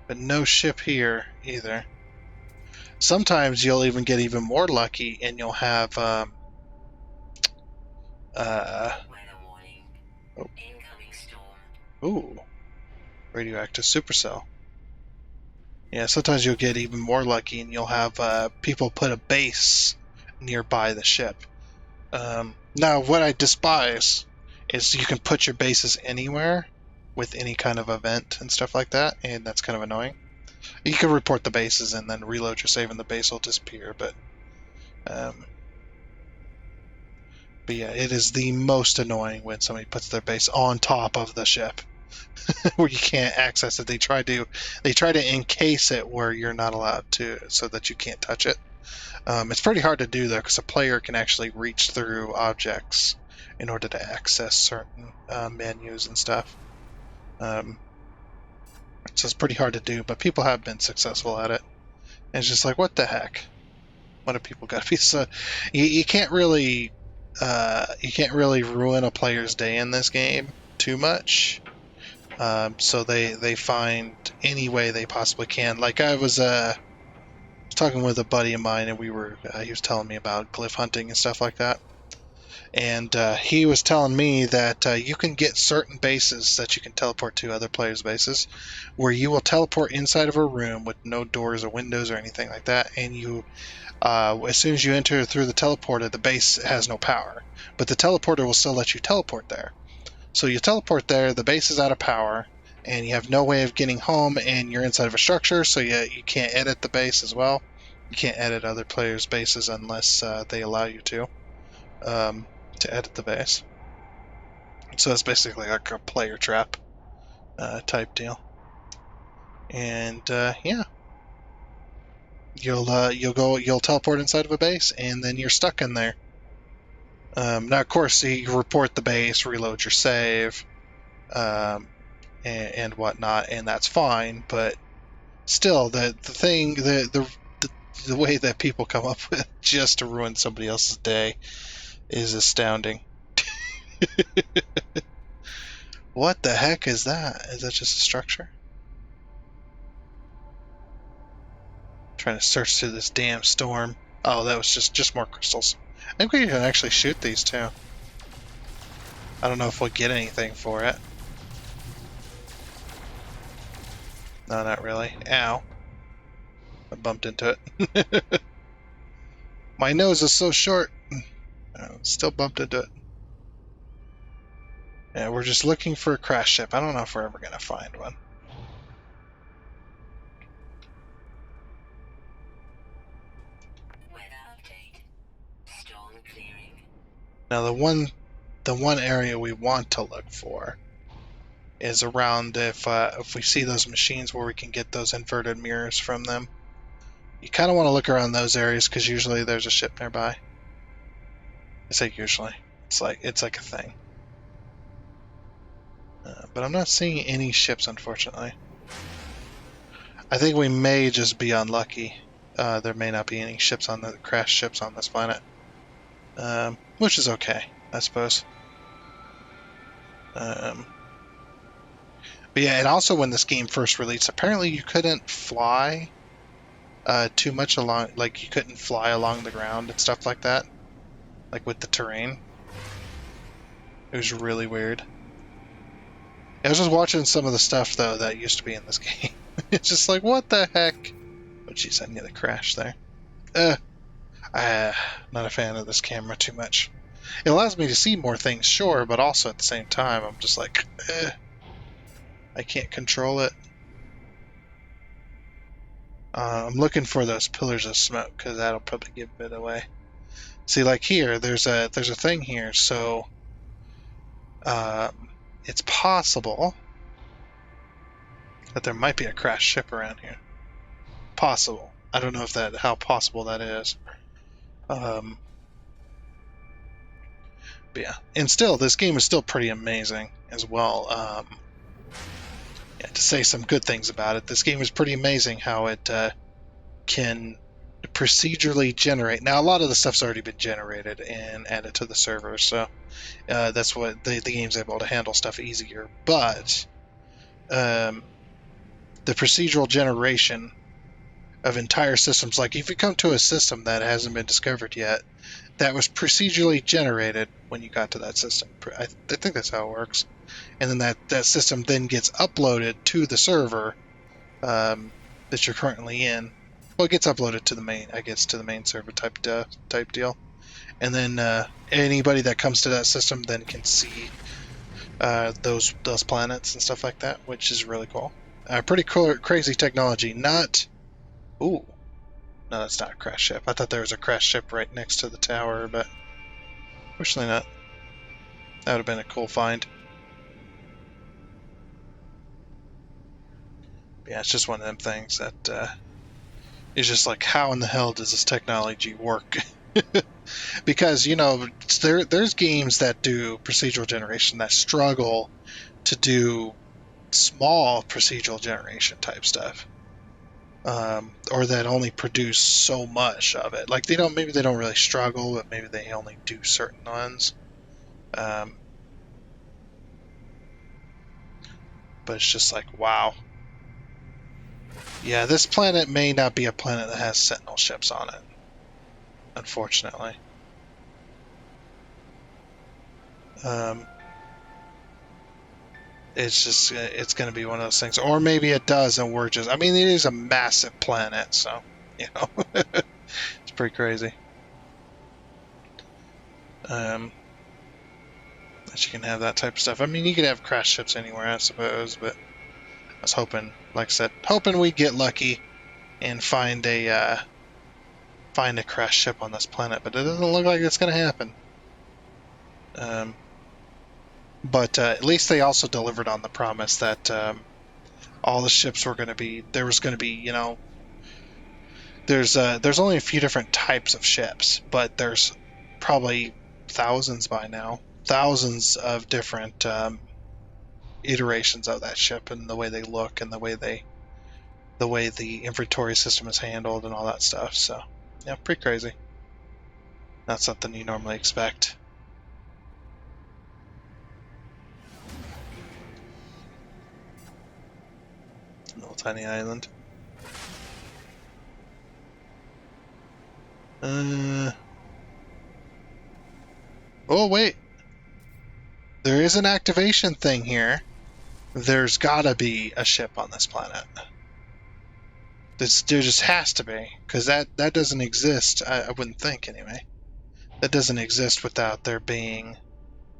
But no ship here either. Sometimes you'll even get even more lucky and you'll have oh, ooh, radioactive supercell. Yeah, sometimes you'll get even more lucky and you'll have people put a base nearby the ship. Now, what I despise is you can put your bases anywhere with any kind of event and stuff like that, and that's kind of annoying. You can report the bases and then reload your save and the base will disappear, but yeah, it is the most annoying when somebody puts their base on top of the ship where you can't access it. They try to encase it where you're not allowed to, so that you can't touch it. It's pretty hard to do though, because a player can actually reach through objects in order to access certain menus and stuff. So it's pretty hard to do, but people have been successful at it. And it's just like, what the heck? What do people got to be so? You can't really ruin a player's day in this game too much. So they find any way they possibly can. Like I was talking with a buddy of mine, and he was telling me about glyph hunting and stuff like that. And he was telling me that you can get certain bases that you can teleport to other players' bases, where you will teleport inside of a room with no doors or windows or anything like that, and you, as soon as you enter through the teleporter, the base has no power, but the teleporter will still let you teleport there. So you teleport there, the base is out of power, and you have no way of getting home, and you're inside of a structure, so you can't edit the base as well. You can't edit other players' bases unless they allow you to edit the base. So it's basically like a player trap type deal. And yeah, you'll teleport inside of a base, and then you're stuck in there. Now, of course, you report the base, reload your save, and whatnot, and that's fine. But still, the way that people come up with just to ruin somebody else's day is astounding. What the heck is that? Is that just a structure? Trying to search through this damn storm. Oh, that was just more crystals. I think we can actually shoot these too. I don't know if we'll get anything for it. No, not really. Ow. I bumped into it. My nose is so short. Still bumped into it. Yeah, we're just looking for a crash ship. I don't know if we're ever going to find one. Now the one area we want to look for is around if we see those machines where we can get those inverted mirrors from them. You kind of want to look around those areas because usually there's a ship nearby. I say usually. It's like a thing. But I'm not seeing any ships, unfortunately. I think we may just be unlucky. There may not be any ships on the crash ships on this planet, which is okay, I suppose. But yeah, and also when this game first released, apparently you couldn't fly too much along, like you couldn't fly along the ground and stuff like that, like with the terrain. It was really weird. I was just watching some of the stuff though that used to be in this game. It's just like, what the heck? Oh jeez, I nearly crashed there. Not a fan of this camera too much. It allows me to see more things, sure, but also at the same time, I'm just like, I can't control it. I'm looking for those pillars of smoke because that'll probably give it away. See, like here, there's a thing here, so it's possible that there might be a crashed ship around here. Possible. I don't know how possible that is. But yeah, and still, this game is still pretty amazing as well. Yeah, to say some good things about it, this game is pretty amazing how it can procedurally generate. Now, a lot of the stuff's already been generated and added to the server, so that's what the game's able to handle stuff easier. But the procedural generation of entire systems, like if you come to a system that hasn't been discovered yet, that was procedurally generated when you got to that system. I think that's how it works. And then that system then gets uploaded to the server that you're currently in. Well, it gets uploaded to the main, I guess, to the main server type deal. And then anybody that comes to that system then can see those planets and stuff like that, which is really cool. Pretty cool, crazy technology. Not, ooh, no, that's not a crash ship. I thought there was a crash ship right next to the tower, but fortunately not. That would have been a cool find. Yeah, it's just one of them things that is just like, how in the hell does this technology work? Because, you know, there's games that do procedural generation that struggle to do small procedural generation type stuff, or that only produce so much of it. Like maybe they don't really struggle, but maybe they only do certain ones. But it's just like, wow. Yeah, this planet may not be a planet that has Sentinel ships on it, unfortunately. It's going to be one of those things. Or maybe it does and we're just, I mean, it is a massive planet, so, you know, it's pretty crazy. That you can have that type of stuff. I mean, you could have crash ships anywhere, I suppose, but I was hoping, like I said, hoping we'd get lucky and find a crash ship on this planet, but it doesn't look like it's going to happen. But at least they also delivered on the promise that all the ships were going to be, there was going to be, you know, there's only a few different types of ships, but there's probably thousands by now, thousands of different iterations of that ship and the way they look and the way the inventory system is handled and all that stuff. So yeah, pretty crazy. Not something you normally expect. Little tiny island. Oh wait, there is an activation thing here. There's gotta be a ship on this planet. There just has to be, because that doesn't exist. I wouldn't think anyway. That doesn't exist without there being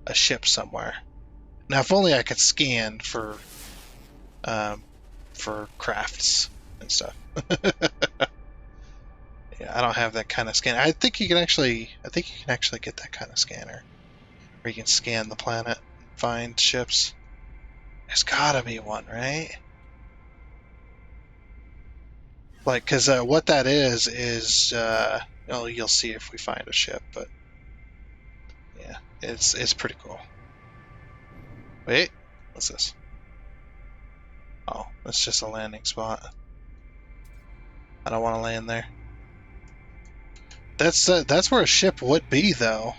a ship somewhere. Now, if only I could scan for crafts and stuff. Yeah, I don't have that kind of scanner. I think you can actually get that kind of scanner, where you can scan the planet, and find ships. There's gotta be one, right? Like, because what that is oh, you'll see if we find a ship, but yeah, it's pretty cool. Wait, what's this? Oh, it's just a landing spot. I don't want to land there. That's where a ship would be, though.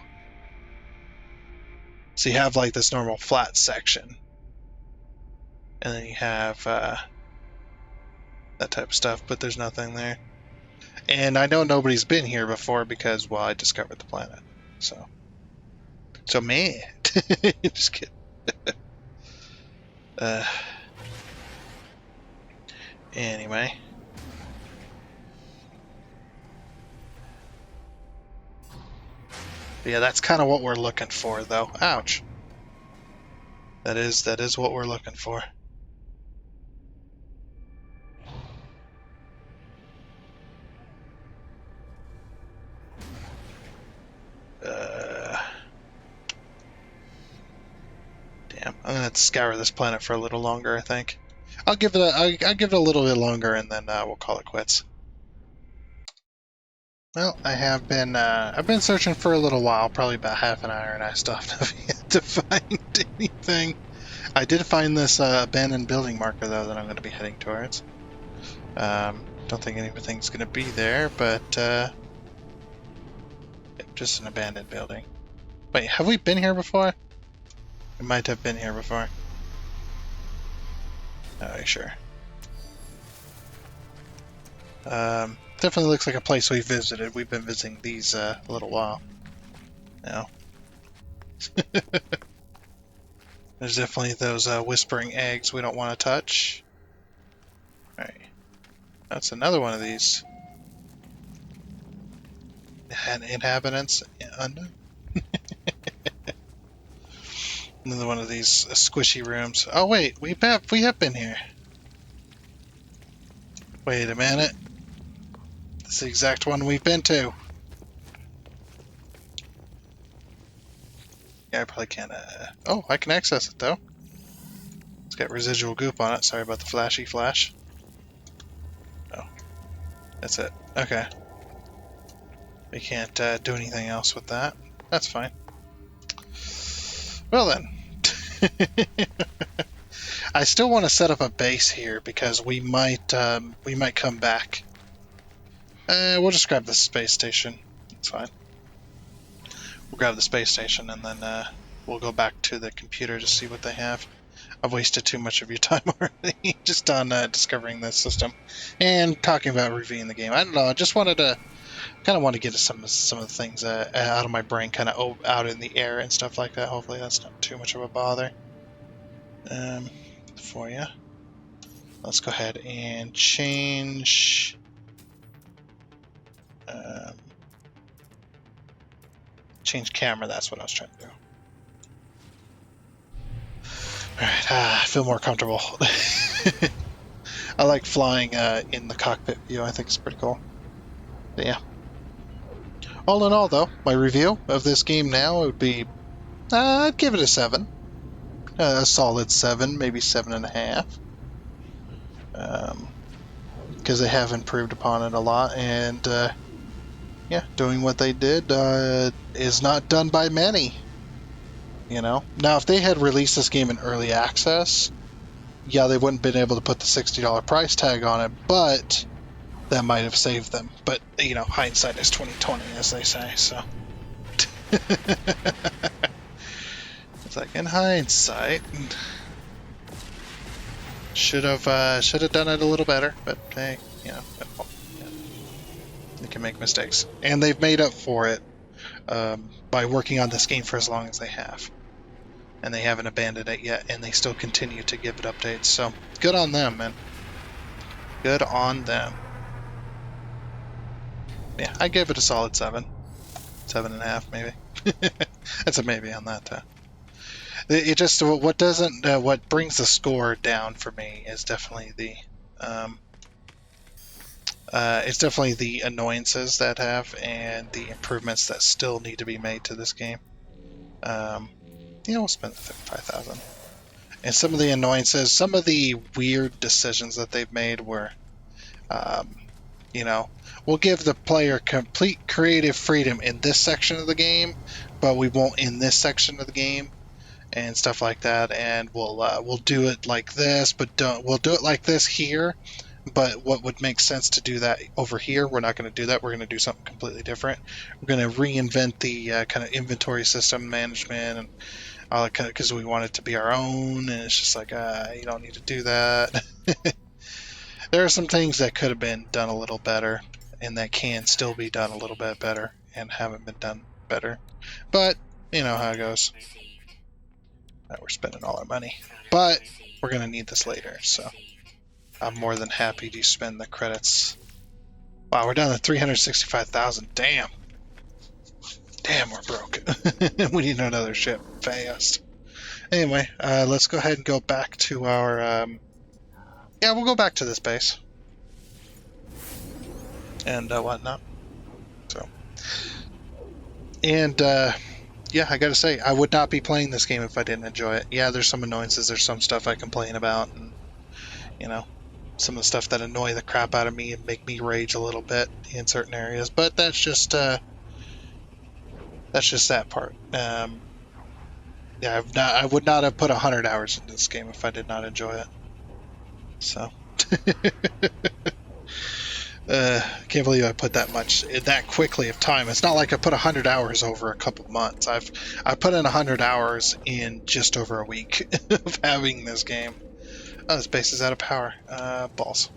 So you have like this normal flat section, and then you have that type of stuff, but there's nothing there. And I know nobody's been here before because, well, I discovered the planet. So man, just kidding. Anyway. Yeah, that's kind of what we're looking for, though. Ouch. That is what we're looking for. Damn, I'm gonna have to scour this planet for a little longer, I think. I'll give it a little bit longer, and then we'll call it quits. Well, I've been searching for a little while, probably about half an hour, and I still have yet to find anything. I did find this abandoned building marker, though, that I'm going to be heading towards. Don't think anything's gonna be there, but just an abandoned building. Wait, have we been here before? We might have been here before. Oh, sure. Definitely looks like a place we visited. We've been visiting these a little while now. There's definitely those whispering eggs we don't want to touch. Alright. That's another one of these. Inhabitants. Unknown. Another one of these squishy rooms. Oh wait, we have been here. Wait a minute. This is the exact one we've been to. Yeah, I probably can't. Oh, I can access it though. It's got residual goop on it. Sorry about the flashy flash. Oh, that's it. Okay. We can't do anything else with that. That's fine. Well then. I still want to set up a base here because we might come back. We'll just grab the space station. It's fine. We'll grab the space station and then we'll go back to the computer to see what they have. I've wasted too much of your time already just on discovering this system and talking about reviewing the game. I don't know. I just wanted to kind of want to get some of the things out of my brain, kind of out in the air and stuff like that. Hopefully that's not too much of a bother for you. Let's go ahead and change. Change camera. That's what I was trying to do. Alright, I feel more comfortable. I like flying in the cockpit view. I think it's pretty cool. But yeah. All in all, though, my review of this game now would be, I'd give it a 7. A solid 7, maybe 7.5. Because they have improved upon it a lot, and yeah, doing what they did is not done by many. You know, now if they had released this game in early access, yeah, they wouldn't have been able to put the $60 price tag on it, but that might have saved them. But you know, hindsight is 20/20, as they say. So it's like in hindsight, should have done it a little better. But hey, you know, they can make mistakes, and they've made up for it by working on this game for as long as they have. And they haven't abandoned it yet, and they still continue to give it updates. So, good on them, man. Good on them. Yeah, I give it a solid 7. 7.5, maybe. That's a maybe on that. It just, what brings the score down for me is definitely the, it's definitely the annoyances that have, and the improvements that still need to be made to this game. Yeah, we'll spend the 55,000. And some of the annoyances, some of the weird decisions that they've made were, you know, we'll give the player complete creative freedom in this section of the game, but we won't in this section of the game, and stuff like that. And we'll do it like this, but we'll do it like this here. But what would make sense to do that over here, we're not going to do that. We're going to do something completely different. We're going to reinvent the kind of inventory system management and all that, because we want it to be our own. And it's just like, you don't need to do that. There are some things that could have been done a little better, and that can still be done a little bit better, and haven't been done better. But you know how it goes. We're spending all our money, but we're going to need this later, so I'm more than happy to spend the credits. Wow, we're down to 365,000. Damn. Damn, we're broke. We need another ship fast. Anyway, let's go ahead and go back to our... yeah, we'll go back to this base. And whatnot. So. And, yeah, I gotta say, I would not be playing this game if I didn't enjoy it. Yeah, there's some annoyances, there's some stuff I complain about, and, you know, some of the stuff that annoy the crap out of me and make me rage a little bit in certain areas, but that's just that part. Yeah, I would not have put 100 hours into this game if I did not enjoy it. So, Can't believe I put that quickly of time. It's not like I put 100 hours over a couple months. I put in 100 hours in just over a week of having this game. Oh, this base is out of power. Balls.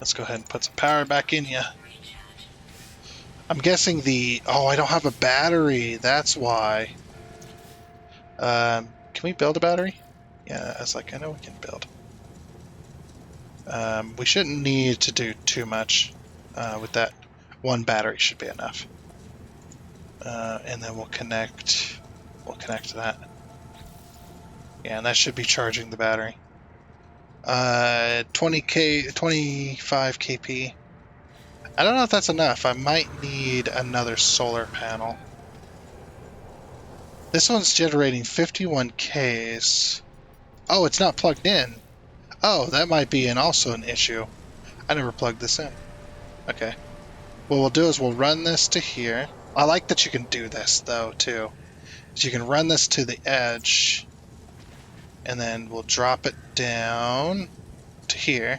Let's go ahead and put some power back in you. I'm guessing oh, I don't have a battery. That's why. Can we build a battery? Yeah, I know we can build. We shouldn't need to do too much with that. One battery should be enough. And then we'll connect to that. Yeah, and that should be charging the battery. 25 kp. I don't know if that's enough. I might need another solar panel. This one's generating 51 Ks. Oh, it's not plugged in. Oh, that might be also an issue. I never plugged this in. Okay. What we'll do is we'll run this to here. I like that you can do this, though, too. So you can run this to the edge, and then we'll drop it down to here,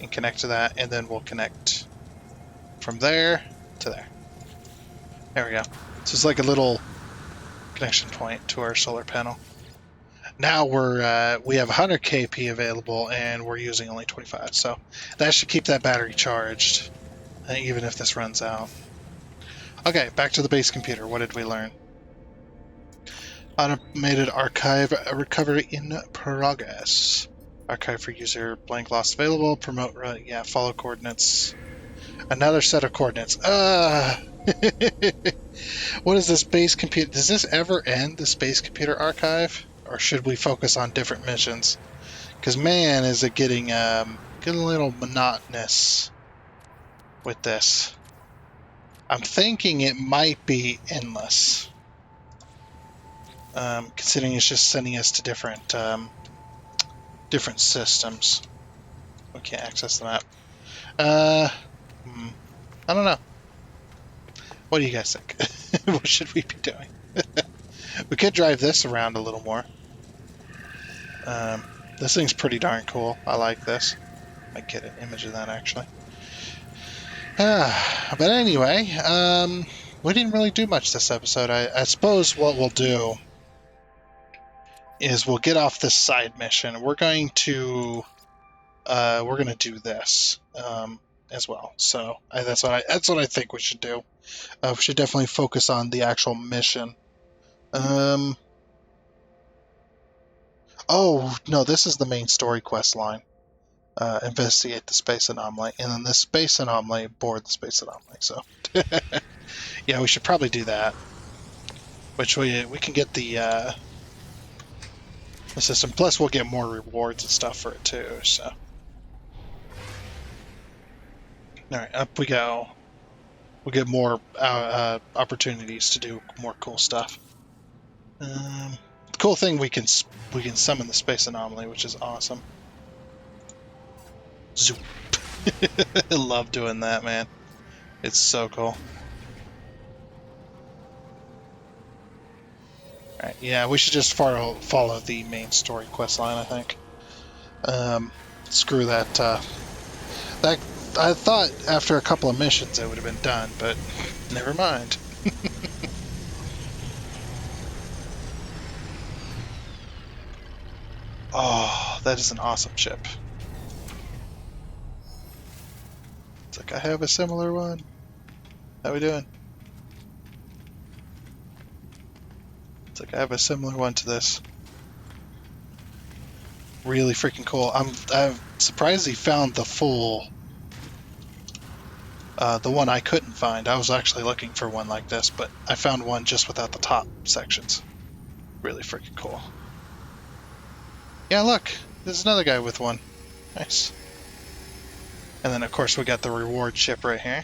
and connect to that, and then we'll connect from there to there. There we go. So it's like a little connection point to our solar panel. Now we have 100 kp available, and we're using only 25, so that should keep that battery charged, even if this runs out. Okay, back to the base computer. What did we learn? Automated archive recovery in progress. Archive for user blank lost available. Promote, yeah, follow coordinates. Another set of coordinates. What is this base computer? Does this ever end, the space computer archive? Or should we focus on different missions? Because man, is it getting a little monotonous with this. I'm thinking it might be endless. Considering it's just sending us to different systems. We can't access the map. I don't know. What do you guys think? What should we be doing? We could drive this around a little more. This thing's pretty darn cool. I like this. Might get an image of that, actually. But anyway, we didn't really do much this episode. I suppose what we'll do is we'll get off this side mission. We're going to do this as well. So that's what I think we should do. We should definitely focus on the actual mission. Oh no, this is the main story quest line. Investigate the space anomaly, and then the space anomaly, board the space anomaly. So yeah, we should probably do that. Which we can get the system. Plus, we'll get more rewards and stuff for it too. So, all right, up we go. We'll get more opportunities to do more cool stuff. The cool thing, we can summon the space anomaly, which is awesome. Zoop. I love doing that, man. It's so cool. Alright, yeah, we should just follow the main story quest line, I think. Screw that. I thought after a couple of missions it would have been done, but never mind. Oh, that is an awesome ship. It's like, I have a similar one. How we doing? It's like, I have a similar one to this. Really freaking cool. I'm surprised he found the full... the one I couldn't find. I was actually looking for one like this, but I found one just without the top sections. Really freaking cool. Yeah, look. There's another guy with one. Nice. And then, of course, we got the reward ship right here.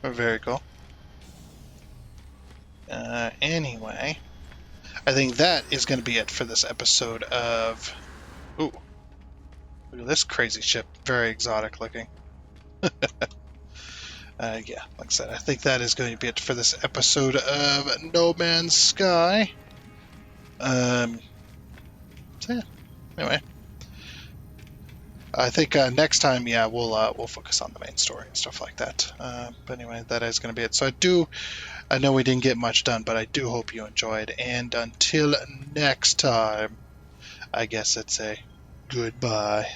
Very cool. Anyway, I think that is going to be it for this episode of... Ooh. Look at this crazy ship. Very exotic looking. Yeah, like I said, I think that is going to be it for this episode of No Man's Sky. So yeah, Anyway, I think next time, yeah, we'll focus on the main story and stuff like that. But anyway, that is going to be it. So I know we didn't get much done, but I do hope you enjoyed. And until next time, I guess it's a goodbye.